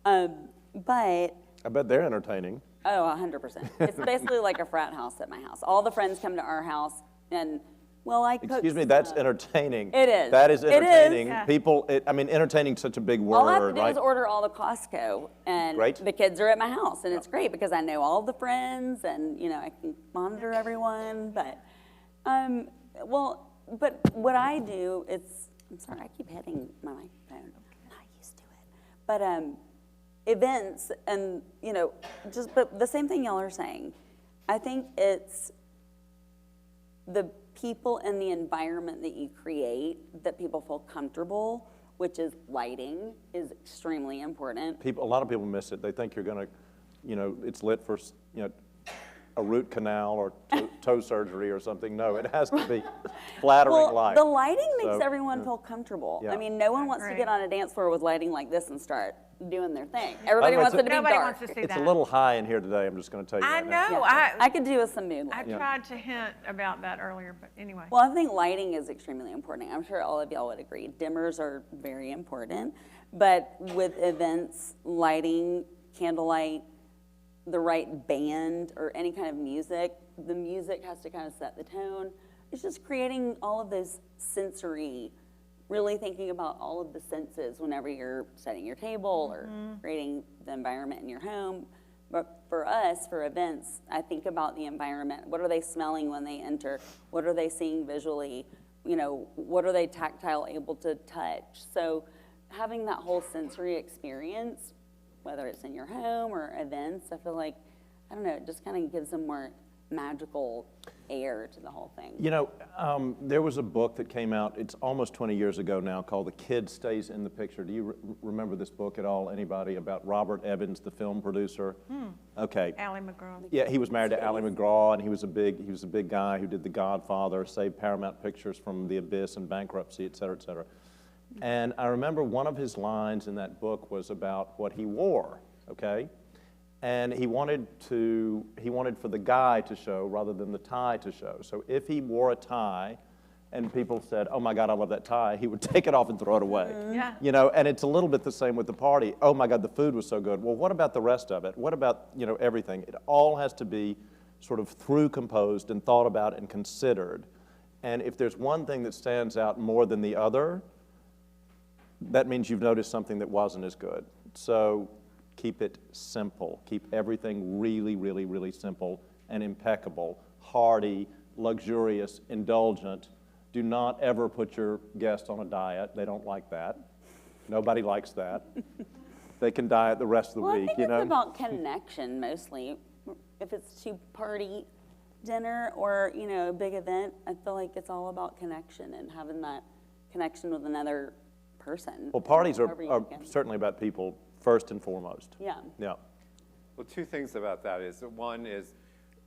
But I bet they're entertaining. oh, 100%. It's basically like a frat house at my house. All the friends come to our house, and well, I cook. Excuse me, that's stuff. entertaining. It is. That is It is. entertaining. Yeah. People, I mean, entertaining is such a big word, All I have to do right? is order all the Costco, and Great. the kids are at my house, and it's great because I know all the friends, and you know I can monitor everyone. But, but what I do is, I'm sorry, I keep hitting my microphone. I'm not used to it. But events and, you know, but the same thing y'all are saying. I think it's the people and the environment that you create that people feel comfortable, which is lighting, is extremely important. A lot of people miss it. They think you're going to, you know, it's lit for, you know, a root canal or toe surgery or something. No, it has to be flattering light. The lighting makes everyone feel comfortable. Yeah. I mean, no one wants to Right. get on a dance floor with lighting like this and start doing their thing. Everybody wants it to be Nobody dark. wants to see It's that. a little high in here today, I'm just going to tell you I right now. know. I could do with some I moonlight. tried to hint about that earlier, but anyway. Well, I think lighting is extremely important. I'm sure all of y'all would agree. Dimmers are very important. But with events, lighting, candlelight, the right band or any kind of music, the music has to kind of set the tone. It's just creating all of those sensory, really thinking about all of the senses whenever you're setting your table or creating the environment in your home. But for us, for events, I think about the environment. What are they smelling when they enter? What are they seeing visually? You know, what are they tactile able to touch? So having that whole sensory experience, whether it's in your home or events, I feel like, I don't know, it just kind of gives a more magical air to the whole thing. You know, there was a book that came out, it's almost 20 years ago now, called The Kid Stays in the Picture. Do you remember this book at all? Anybody? About Robert Evans, the film producer? Okay. Ally McGraw. Yeah, he was married to Ally McGraw, and he was a big guy who did The Godfather, saved Paramount Pictures from the abyss and bankruptcy, et cetera, et cetera. And I remember one of his lines in that book was about what he wore, okay? And he wanted for the guy to show rather than the tie to show. So if he wore a tie and people said, "Oh my God, I love that tie," he would take it off and throw it away. Yeah. You know, and it's a little bit the same with the party. "Oh my God, the food was so good." Well, what about the rest of it? What about, you know, everything? It all has to be sort of through composed and thought about and considered. And if there's one thing that stands out more than the other, that means you've noticed something that wasn't as good. So keep it simple. Keep everything really, really, really simple and impeccable, hearty, luxurious, indulgent. Do not ever put your guests on a diet. They don't like that. Nobody likes that. They can diet the rest of the Well, week, I think you know? it's about connection mostly. If it's to party dinner or, you know, a big event, I feel like it's all about connection and having that connection with another person. Well, parties However you are can. certainly about people first and foremost. Yeah. Yeah. Well, two things about that is, that one is,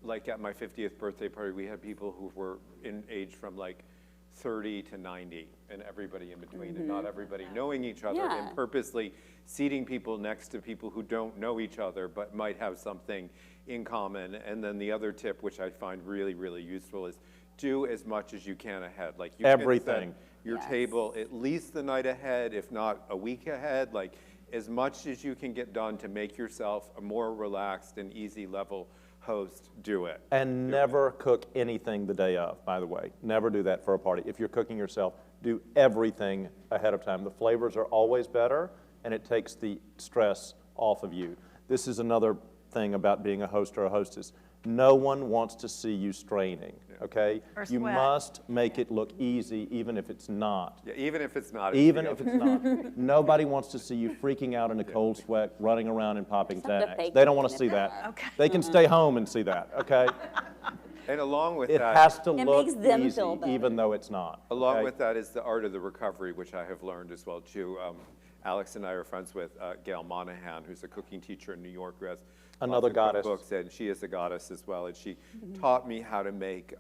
like at my 50th birthday party, we had people who were in age from like 30 to 90, and everybody in between, and not everybody knowing each other, Yeah. and purposely seating people next to people who don't know each other, but might have something in common. And then the other tip, which I find really, really useful, is do as much as you can ahead. Like you Everything. can set your Yes. table at least the night ahead, if not a week ahead. Like as much as you can get done to make yourself a more relaxed and easy level host, do it. And never cook anything the day of, by the way. Never do that for a party. If you're cooking yourself, do everything ahead of time. The flavors are always better, and it takes the stress off of you. This is another thing about being a host or a hostess. No one wants to see you straining, okay? Or You sweat. must make it look easy, even if it's not. Yeah, even if it's not. Even if it's not. Nobody wants to see you freaking out in a cold sweat, running around and popping Just have to tags. fake They don't it want to and see it's that. bad. Okay. They can stay home and see that, okay? And along with It that, has to It look makes them easy, feel better. even though it's not. along okay? with that is the art of the recovery, which I have learned as well too. Alex and I are friends with Gail Monahan, who's a cooking teacher in New York, who has Another lots of goddess. cookbooks, and she is a goddess as well. And she taught me how to make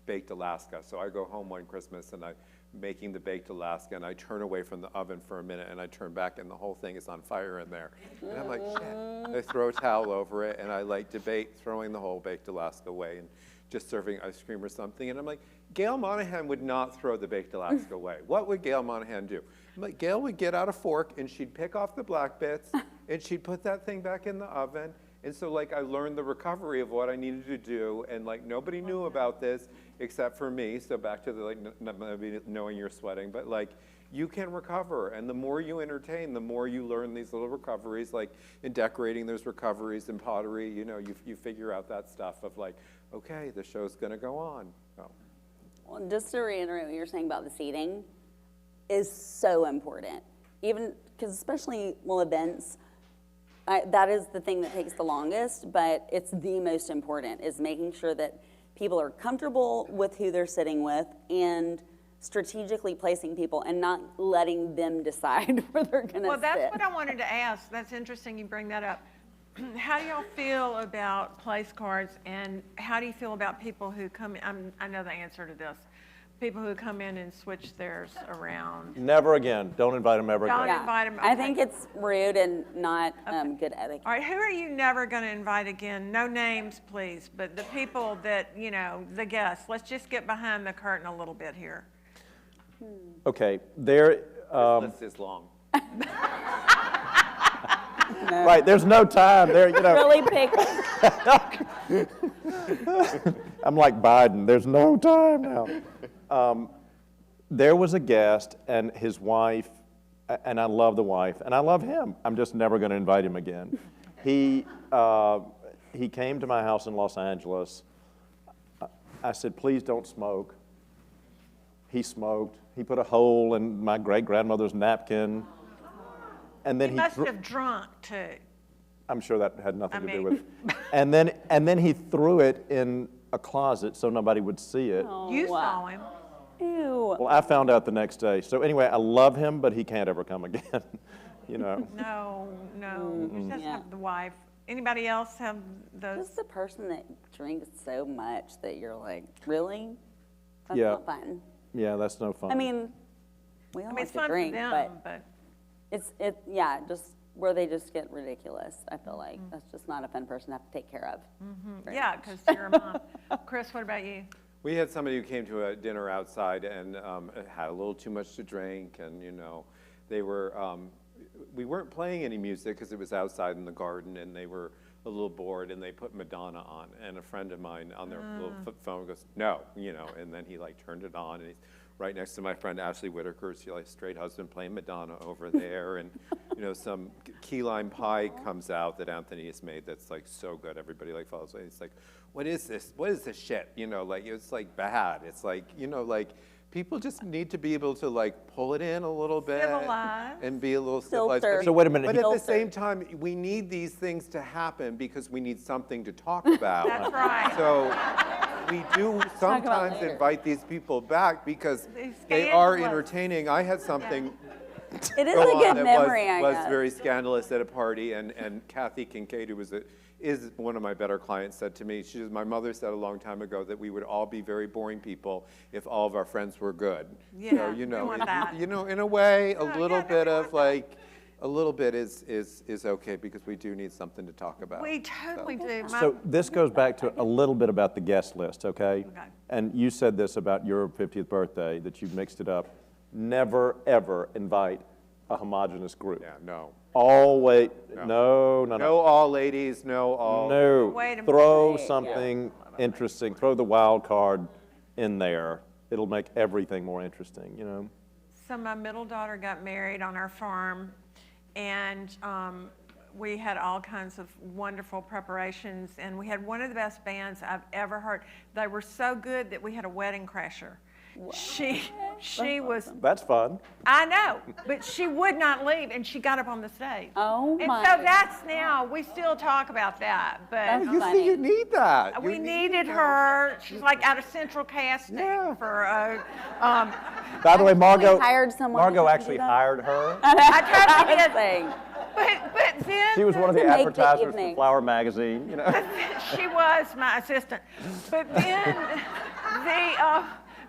baked Alaska. So I go home one Christmas and I'm making the baked Alaska, and I turn away from the oven for a minute, and I turn back, and the whole thing is on fire in there. And I'm like, shit. I throw a towel over it, and I like debate throwing the whole baked Alaska away and just serving ice cream or something. And I'm like, Gail Monahan would not throw the baked Alaska away. What would Gail Monahan do? I'm like, Gail would get out a fork, and she'd pick off the black bits, and she'd put that thing back in the oven. And so, like, I learned the recovery of what I needed to do, and, like, nobody knew about this except for me. So back to the, like, maybe knowing you're sweating, but, like, you can recover. And the more you entertain, the more you learn these little recoveries, like in decorating, there's recoveries in pottery. You know, you figure out that stuff of, like, okay, the show's going to go on. So. Well, just to reiterate what you're saying about the seating is so important. Even because especially, well, events, that is the thing that takes the longest, but it's the most important, is making sure that people are comfortable with who they're sitting with and strategically placing people and not letting them decide where they're going to sit. Well, that's what I wanted to ask. That's interesting you bring that up. How do y'all feel about place cards, and how do you feel about people who come in? I know the answer to this. People who come in and switch theirs around. Never again. Don't invite them ever Don't again. invite 'em, I okay. think it's rude and not good etiquette. All right, who are you never going to invite again? No names, please, but the people that, you know, the guests. Let's just get behind the curtain a little bit here. Okay, there, This list is long. right, there's no time there, you know. Really picky. I'm like Biden, there's no time now. There was a guest and his wife, and I love the wife, and I love him. I'm just never going to invite him again. He came to my house in Los Angeles. I said, please don't smoke. He smoked. He put a hole in my great-grandmother's napkin. And then He must have drunk, too. I'm sure that had nothing to do mean- with it. And then he threw it in a closet so nobody would see it. You saw him. Ew. Well, I found out the next day. So anyway, I love him, but he can't ever come again, you know. No. You just Yeah. have the wife. Anybody else have those? Just the person that drinks so much that you're like, really? That's Yeah. not fun. Yeah, that's no fun. I mean, we all I mean, like it's to fun drink, for them, but yeah, just where they just get ridiculous. I feel like that's just not a fun person to have to take care of. Very yeah, much. because you're a mom. Chris, what about you? We had somebody who came to a dinner outside and had a little too much to drink, and you know, they were. We weren't playing any music because it was outside in the garden, and they were a little bored, and they put Madonna on. And a friend of mine on their little flip phone goes, "No," you know, and then he like turned it on, and he's right next to my friend Ashley Whitaker's like straight husband playing Madonna over there, and you know, some key lime pie comes out that Anthony has made that's like so good, everybody like follows it. It's like, what is this? What is this shit? You know, like it's like bad. It's like, you know, like people just need to be able to like pull it in a little bit Civilized. and be a little civilized. Filter. So wait a minute, But he- at the Filter. same time, we need these things to happen because we need something to talk about. That's right. So we do sometimes later. invite these people back because They're they are scandalous. entertaining. I had something It is go a on good that memory, I was guess. very scandalous at a party, and Kathy Kincaid, who is one of my better clients, said to me, she says, my mother said a long time ago that we would all be very boring people if all of our friends were good. Yeah, So, you we know, want that. you know, in a way, a Yeah, little yeah, bit we of want that. like, a little bit is okay because we do need something to talk about. We totally do. So this goes back to a little bit about the guest list, okay? Okay. And you said this about your 50th birthday, that you mixed it up. Never, ever invite a homogenous group. Yeah, no. Always, no. No all ladies, no all. No, Wait a minute. throw Yeah. something interesting, throw the wild card in there. It'll make everything more interesting, you know? So my middle daughter got married on our farm, and we had all kinds of wonderful preparations, and we had one of the best bands I've ever heard. They were so good that we had a wedding crasher. She was, That's fun. I know, but she would not leave, and she got up on the stage. Oh, And my so goodness. that's now, we still talk about that, but That's You funny. see, you need that. we You needed that. her. She's like out of central casting Yeah. for By the way, Margot, hired someone to Margot do actually that? hired her. I totally was did. saying. But then She was one of the To make the advertisers for evening. Flower Magazine, you know? she was my assistant. But then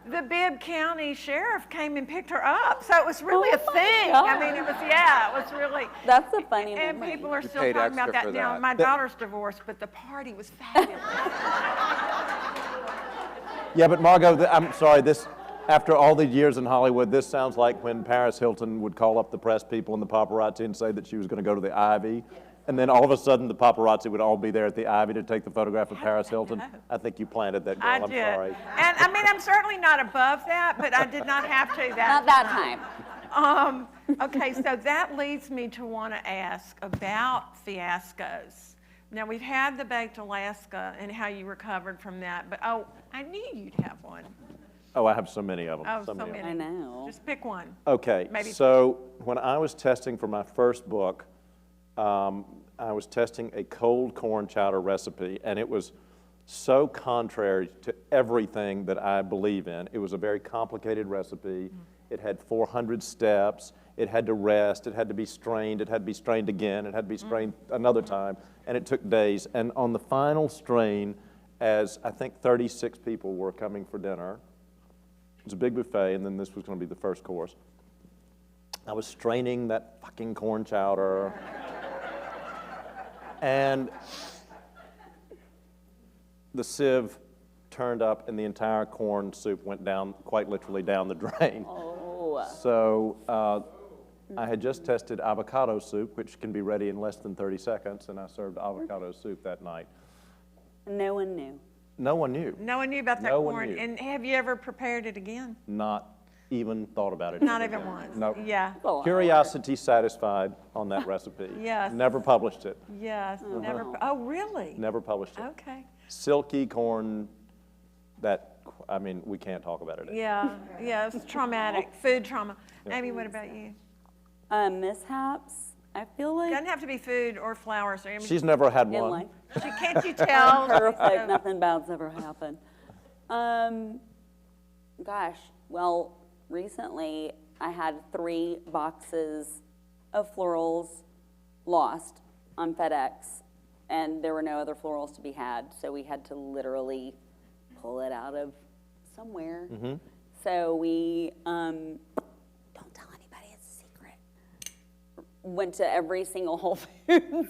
the Bibb County Sheriff came and picked her up. So it was really Oh a my thing. God. I mean, it was really. That's a funny And memory. people are You still paid talking about extra that for now. that. My daughter's divorced, but the party was fabulous. Yeah, but Margot, I'm sorry, after all the years in Hollywood, this sounds like when Paris Hilton would call up the press people and the paparazzi and say that she was going to go to the Ivy. And then all of a sudden, the paparazzi would all be there at the Ivy to take the photograph of Paris Hilton. I think you planted that, girl. I I'm did. sorry. And I mean, I'm certainly not above that, but I did not have to that Not that time. Okay, so that leads me to want to ask about fiascos. Now, we've had the baked Alaska and how you recovered from that, but I knew you'd have one. Oh, I have so many of them. Oh, so many of them. many. I know. Just pick one. Okay, Maybe- so when I was testing for my first book, I was testing a cold corn chowder recipe, and it was so contrary to everything that I believe in. It was a very complicated recipe. It had 400 steps. It had to rest. It had to be strained. It had to be strained again. It had to be strained another time, and it took days. And on the final strain, as I think 36 people were coming for dinner, it was a big buffet, and then this was going to be the first course. I was straining that fucking corn chowder. And the sieve turned up and the entire corn soup went down, quite literally down the drain. Oh. So I had just tested avocado soup, which can be ready in less than 30 seconds, and I served avocado soup that night. No one knew. No one knew, No one knew about that No one corn. knew. And have you ever prepared it again? not even thought about it. Not even once. Nope. Yeah. Well, Curiosity satisfied on that recipe. Yes. Never published it. Yes. Never. Oh, really? Never published it. Okay. Silky corn, I mean, we can't talk about it. Yeah. Yeah. It's traumatic. Food trauma. Amy, what about you? Mishaps, I feel like Doesn't have to be food or flowers. Or, I mean, She's never had in one. life. can't you tell? Perfect, nothing bad's ever happened. Gosh, well, recently I had 3 boxes of florals lost on FedEx, and there were no other florals to be had, so we had to literally pull it out of somewhere. So we, don't tell anybody, it's a secret, went to every single Whole Foods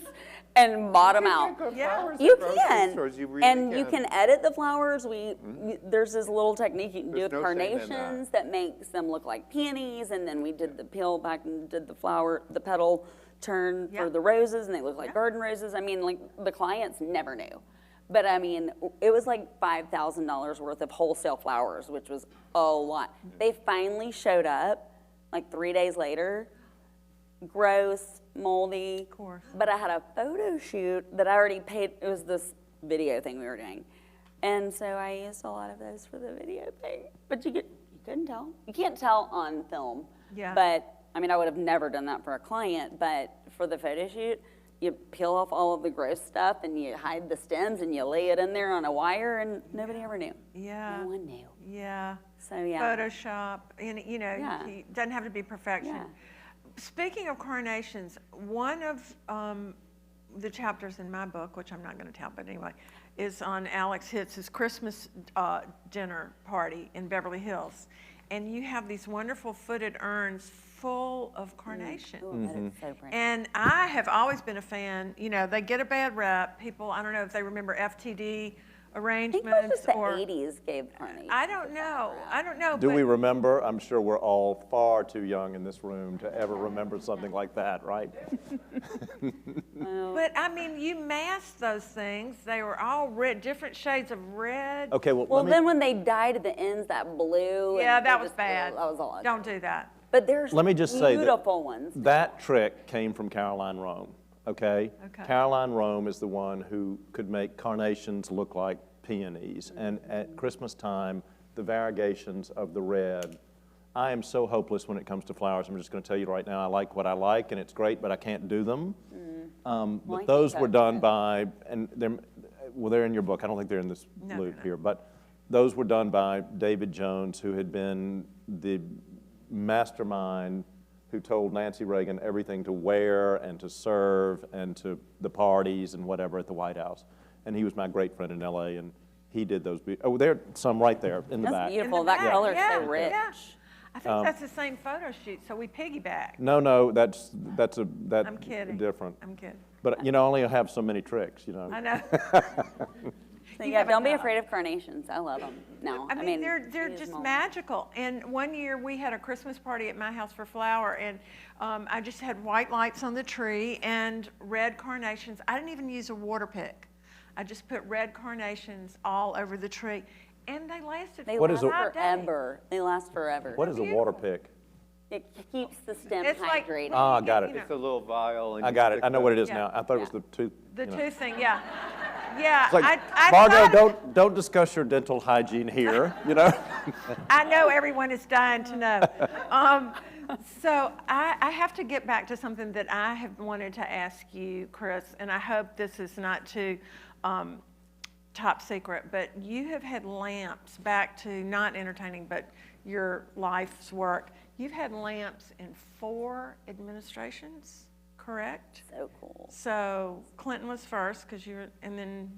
and bought them out. Yeah. You Grocery can, stores, you really and you can. can edit the flowers. There's this little technique you can do There's with no shame in that. carnations that makes them look like peonies, and then we did the peel back and did the petal turn Yeah. for the roses, and they look like garden roses. I mean, like, the clients never knew. But I mean, it was like $5,000 worth of wholesale flowers, which was a lot. They finally showed up like 3 days later. Gross, moldy. Of course. But I had a photo shoot that I already paid. It was this video thing we were doing. And so I used a lot of those for the video thing. But you couldn't tell. You can't tell on film. Yeah. But, I mean, I would have never done that for a client. But for the photo shoot, you peel off all of the gross stuff and you hide the stems and you lay it in there on a wire, and nobody ever knew. Yeah. No one knew. Yeah. So, yeah. Photoshop, and Yeah. it doesn't have to be perfection. Yeah. Speaking of carnations, one of the chapters in my book, which I'm not going to tell, but anyway, is on Alex Hitz's Christmas dinner party in Beverly Hills. And you have these wonderful footed urns full of carnations. Ooh, that is so pretty. And I have always been a fan. They get a bad rep. People, I don't know if they remember FTD I think arrangements it was just the or 80s gave carnations. I don't know. Do but we remember? I'm sure we're all far too young in this room to ever remember something like that, right? But I mean, you masked those things. They were all red, different shades of red. Okay, well, Well, let me, then when they dyed at the ends that blue. Yeah, and that they was just- bad. That was all. Don't do that. But there's let me just say that beautiful ones. that trick came from Caroline Rome, okay? Okay. Caroline Rome is the one who could make carnations look like peonies. And at Christmas time, the variegations of the red, I am so hopeless when it comes to flowers. I'm just going to tell you right now, I like what I like, and it's great, but I can't do them. I But think those were that's done good. by, and they're in your book. I don't think they're in this No, loop no. here, but those were done by David Jones, who had been the mastermind who told Nancy Reagan everything to wear and to serve and to the parties and whatever at the White House. And he was my great friend in LA, and he did those. Oh, there's some right there in the That's back. beautiful. In the That back, color's yeah, so rich. yeah. I think that's the same photo shoot, so we piggyback. No, that's I'm kidding. different. I'm kidding. But I only have so many tricks, I know. So, You yeah, have a don't be job. afraid of carnations. I love them. No, I mean, they're use just them all. magical. And one year we had a Christmas party at my house for flower, and I just had white lights on the tree and red carnations. I didn't even use a water pick. I just put red carnations all over the tree, and they lasted They What last is a- 5 days. forever. They last forever. What is a water pick? It keeps the stem It's like- hydrated. Ah, got it. You know, It's a little vial. And I you got it. stick I know what it is Yeah. now. I thought it was Yeah. the tooth. The you know. tooth thing, yeah. Yeah, It's like, I Margot, thought- don't discuss your dental hygiene here, you know? I know everyone is dying to know. So I have to get back to something that I have wanted to ask you, Chris, and I hope this is not too top secret, but you have had lamps, back to not entertaining, but your life's work. You've had lamps in 4 administrations, correct? So cool. So Clinton was first, because you were, and then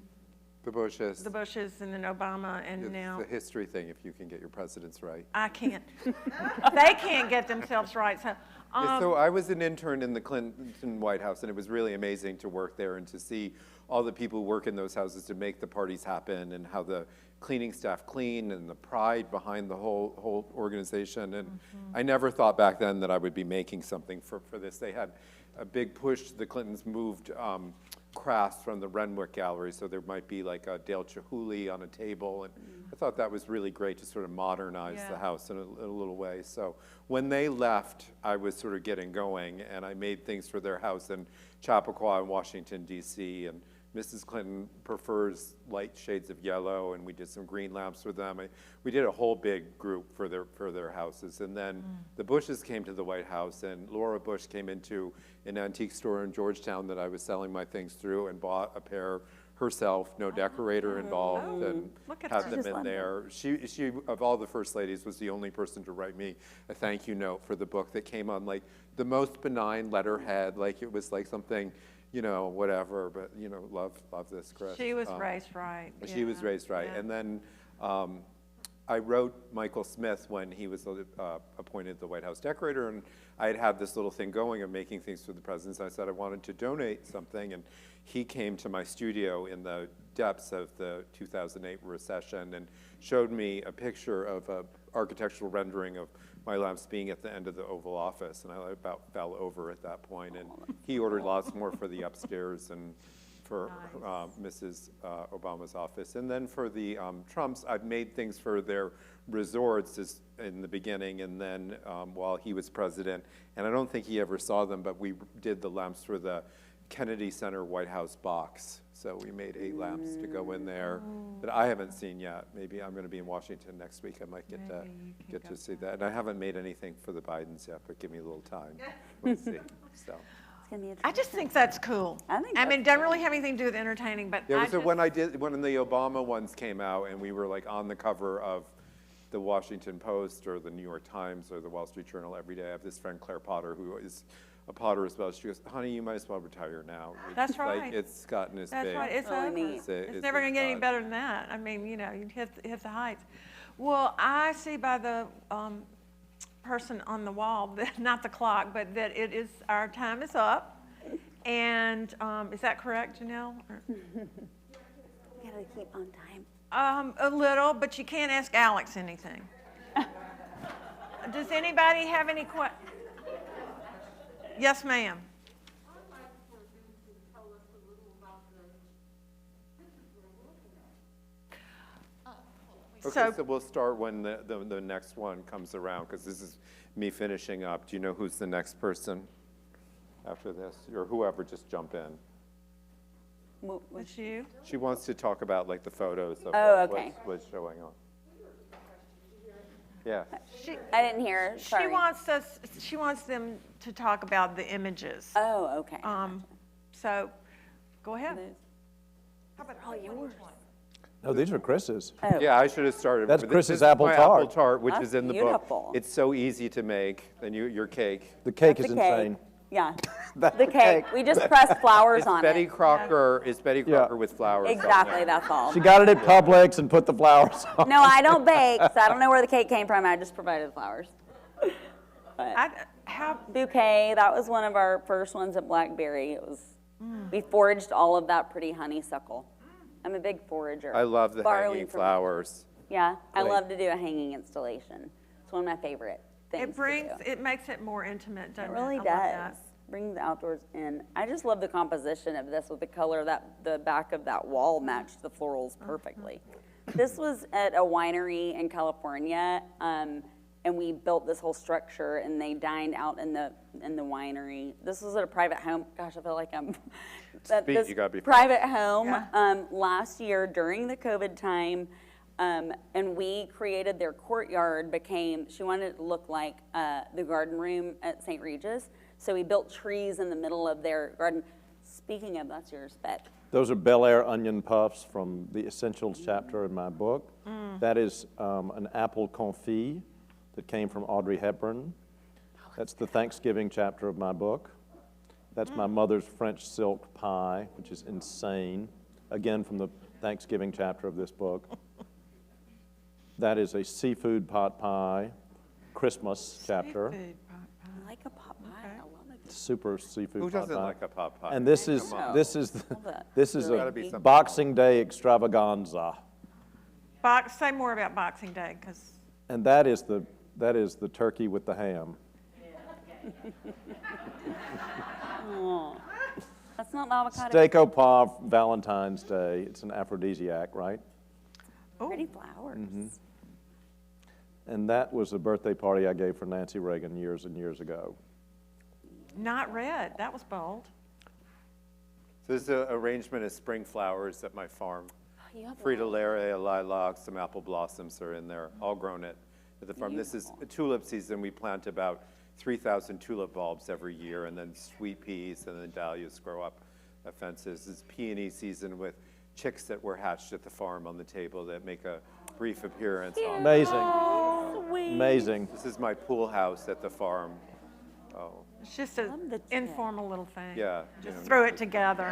The Bushes. the Bushes, and then Obama, and It's now. the history thing, if you can get your presidents right. I can't. They can't get themselves right. So, So I was an intern in the Clinton White House, and it was really amazing to work there and to see all the people who work in those houses to make the parties happen, and how the cleaning staff clean, and the pride behind the whole organization. And I never thought back then that I would be making something for this. They had a big push. The Clintons moved crafts from the Renwick Gallery, so there might be like a Dale Chihuly on a table, and I thought that was really great to sort of modernize the house in a little way. So when they left, I was sort of getting going, and I made things for their house in Chappaqua in Washington, D.C., and Mrs. Clinton prefers light shades of yellow, and we did some green lamps for them. We did a whole big group for their houses. And then the Bushes came to the White House, and Laura Bush came into an antique store in Georgetown that I was selling my things through, and bought a pair herself, no decorator involved, and look at had her. them Just in love there. She, of all the first ladies, was the only person to write me a thank you note for the book that came on like the most benign letterhead, like it was like something, you know, whatever, but, you know, love this, Chris. she was raised right. She was raised right. Yeah. And then I wrote Michael Smith when he was appointed the White House decorator, and I had this little thing going of making things for the presidents. I said I wanted to donate something, and he came to my studio in the depths of the 2008 recession and showed me a picture of an architectural rendering of my lamps being at the end of the Oval Office, and I about fell over at that point. And he ordered lots more for the upstairs and for Mrs. Obama's office. And then for the Trumps, I've made things for their resorts in the beginning, and then while he was president. And I don't think he ever saw them, but we did the lamps for the Kennedy Center White House box. So we made 8 lamps to go in there that I haven't seen yet. Maybe I'm going to be in Washington next week. I might get to see that. And I haven't made anything for the Bidens yet, but give me a little time. We'll see. So. It's gonna be I just think that's cool. I think mean, that's it doesn't really have anything to do with entertaining, but Yeah, I so just, when the Obama ones came out, and we were like on the cover of the Washington Post or the New York Times or the Wall Street Journal every day. I have this friend, Claire Potter, who is a Potter as well. She goes, honey, you might as well retire now. That's Like, right. it's gotten as That's big. right. It's Really over. neat. It's never going to get any done. better than that. I mean, you know, you hit the heights. Well, I see by the person on the wall, that, not the clock, but that it is, our time is up. And is that correct, Janelle? Or- You gotta keep on time. A little, but you can't ask Alex anything. Does anybody have any questions? Yes, ma'am. Okay, so we'll start when the next one comes around, because this is me finishing up. Do you know who's the next person after this? Or whoever, just jump in. It's you. She wants to talk about like the photos of Oh, okay. what's showing on. Yeah. I didn't hear. Sorry. She wants them to talk about the images. Oh, okay. So, go ahead. All yours. No, these are Chris's. Oh. Yeah, I should have started. That's with Chris's this is apple my tart. apple tart, which That's is in the beautiful. book. It's so easy to make. And your cake. The cake That's is the cake. insane. Yeah. That's The cake. We just pressed flowers It's on Betty it. Crocker. It's Betty Crocker with flowers. on Exactly, there. that's all. She got it at Publix and put the flowers on. No, I don't bake, so I don't know where the cake came from. I just provided the flowers. How, Bouquet, that was one of our first ones at Blackberry. It was, we foraged all of that pretty honeysuckle. I'm a big forager. I love the Borrowing hanging from- flowers. Yeah, I Like- love to do a hanging installation. It's one of my favorite things to do. it makes it more intimate, doesn't It it? really I love that. does. Brings the outdoors in. I just love the composition of this with the color that the back of that wall matched the florals perfectly. This was at a winery in California, and and we built this whole structure, and they dined out in the winery. This was at a private home. Gosh, I feel like I'm at Speak, this you gotta be private home Yeah. last year during the COVID time, and we created their courtyard. She wanted it to look like the garden room at St. Regis, so we built trees in the middle of their garden. Speaking of, that's yours, Bet. Those are Bel Air onion puffs from the Essentials chapter in my book. That is an apple confit that came from Audrey Hepburn. That's the Thanksgiving chapter of my book. That's my mother's French silk pie, which is insane. Again, from the Thanksgiving chapter of this book. That is a seafood pot pie, Christmas chapter. Seafood pot pie. I like a pot pie. I love it. Super seafood Who pot doesn't pie. like a pot pie? And this is Come on. this is Love it. this is There's a gotta be something Boxing Day extravaganza, Say more about Boxing Day, because and that is the turkey with the ham. Aw. That's not the avocado. Steak au poivre, Valentine's Day. It's an aphrodisiac, right? Pretty flowers. And that was a birthday party I gave for Nancy Reagan years and years ago. not red. That was bold. So this is an arrangement of spring flowers at my farm. You have Fritillaria, lilacs, some apple blossoms are in there, all grown at the farm. This is tulip season. We plant about 3,000 tulip bulbs every year, and then sweet peas, and then dahlias grow up at fences. It's peony season with chicks that were hatched at the farm on the table that make a brief appearance. Amazing. Sweet. Amazing. This is my pool house at the farm. Oh, It's just an Love the tip. informal little thing. yeah. Just threw it together.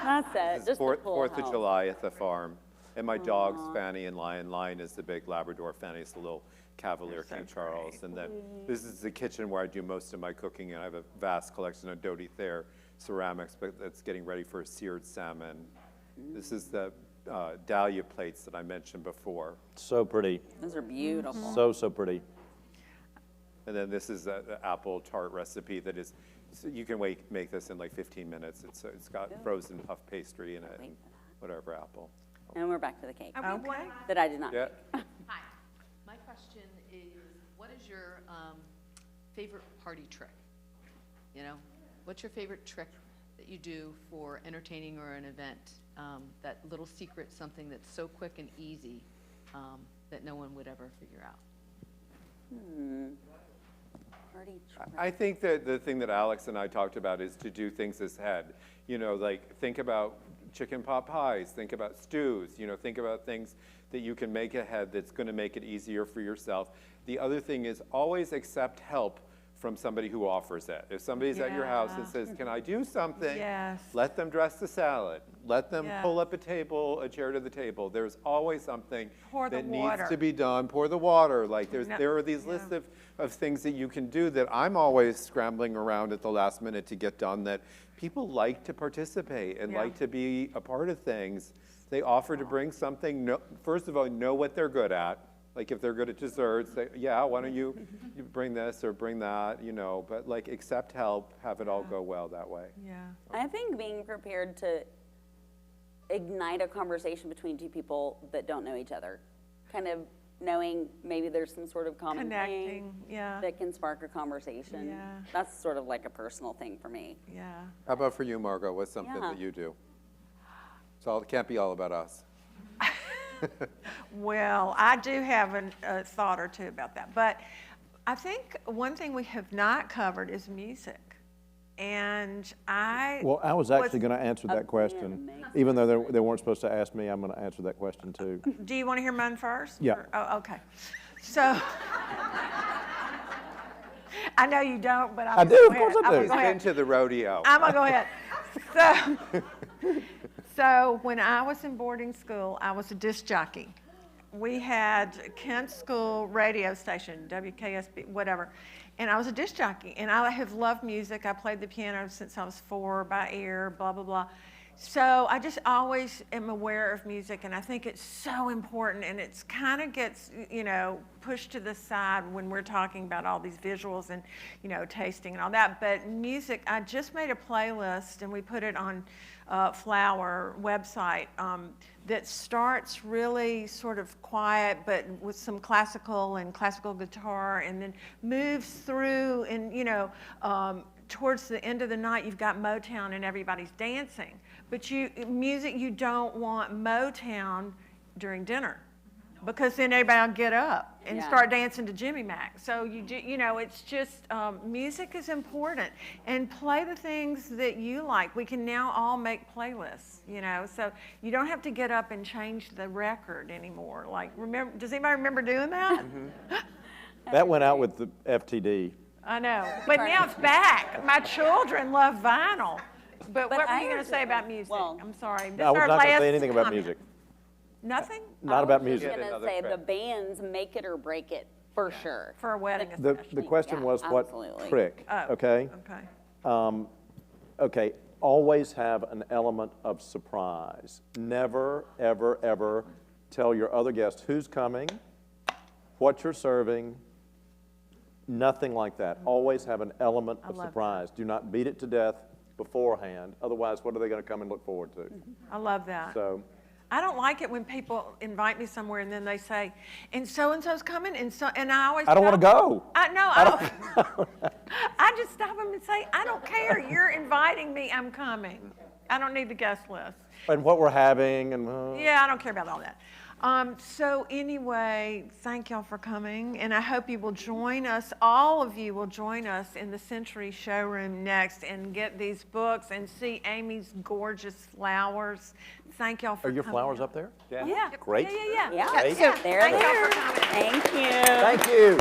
That's it. This is Just Fourth the full of house. July at the farm. And my dogs, Fanny and Lion. Lion is the big Labrador. Fanny is the little Cavalier They're King so Charles. great. And then this is the kitchen where I do most of my cooking. And I have a vast collection of Dodi Thayer ceramics, but that's getting ready for seared salmon. This is the dahlia plates that I mentioned before. So pretty. Those are beautiful. So pretty. And then this is the apple tart recipe that is, so you can make this in like 15 minutes. It's got frozen puff pastry in it and whatever apple. And we're back to the cake Okay. that I did not Yeah. make. Hi, my question is, what is your favorite party trick? You know, what's your favorite trick that you do for entertaining or an event? That little secret, something that's so quick and easy that no one would ever figure out. Party trick. I think that the thing that Alex and I talked about is to do things as head. You know, like think about chicken pot pies, think about stews, you know, think about things that you can make ahead that's going to make it easier for yourself. The other thing is always accept help from somebody who offers it. If somebody's at your house and Yeah. says, can I do something? Yes. Let them dress the salad. Let them Yeah. pull up a chair to the table. There's always something Pour the that water. needs to be done. Pour the water. Like No, there are these yeah. lists of things that you can do that I'm always scrambling around at the last minute to get done, that people like to participate and Yeah. like to be a part of things. They offer to bring something. First of all, know what they're good at. Like if they're good at desserts, say, yeah, why don't you bring this or bring that, you know, but like accept help, have it all go well that way. Yeah. I think being prepared to ignite a conversation between two people that don't know each other, kind of knowing maybe there's some sort of common Connecting, thing yeah. that can spark a conversation. Yeah. That's sort of like a personal thing for me. Yeah. How about for you, Margot? What's something Yeah. that you do? It can't be all about us. Well, I do have a thought or two about that. But I think one thing we have not covered is music. And Well, I was actually going to answer that question. amazing. Even though they weren't supposed to ask me, I'm going to answer that question too. do you want to hear mine first? Yeah. Oh, okay. So, I know you don't, but I do, of course I do. I'm He's gonna go been ahead. to the rodeo. I'm gonna go ahead. So when I was in boarding school, I was a disc jockey. We had Kent School radio station, WKSB, whatever, and I was a disc jockey. And I have loved music. I played the piano since I was 4 by ear, blah blah blah. So I just always am aware of music, and I think it's so important, and it's kind of gets, pushed to the side when we're talking about all these visuals and, tasting and all that. But music, I just made a playlist, and we put it on Flower website that starts really sort of quiet, but with some classical and classical guitar, and then moves through, and, towards the end of the night, you've got Motown and everybody's dancing. But music, you don't want Motown during dinner, because then everybody will get up and start dancing to Jimmy Mac. So it's just, music is important. And play the things that you like. We can now all make playlists, so you don't have to get up and change the record anymore. Like, does anybody remember doing that? That went out with the FTD. I know, but now it's back. My children love vinyl. But what were you going to say about music? Well, I'm sorry. I was not going to say anything about music. Nothing? Not about I was music. just going to say the bands make it or break it for sure. For a wedding The especially. question was what absolutely. trick, Oh, okay? Okay. Okay, always have an element of surprise. Never, ever, ever tell your other guests who's coming, what you're serving, nothing like that. Always have an element of love surprise. Do not beat it to death beforehand. Otherwise, what are they going to come and look forward to? I love that. So, I don't like it when people invite me somewhere and then they say, and so-and-so's coming, and I always I don't want to go. I don't. I just stop them and say, I don't care. You're inviting me. I'm coming. I don't need the guest list. And what we're having, and Yeah, I don't care about all that. So anyway, thank y'all for coming, and I hope you will join us, all of you will join us in the Century Showroom next and get these books and see Amy's gorgeous flowers. Thank y'all for are your coming. flowers up there? Yeah. Great. Yeah. Yeah, Great. they're Thank y'all there. for coming. Thank you. Thank you.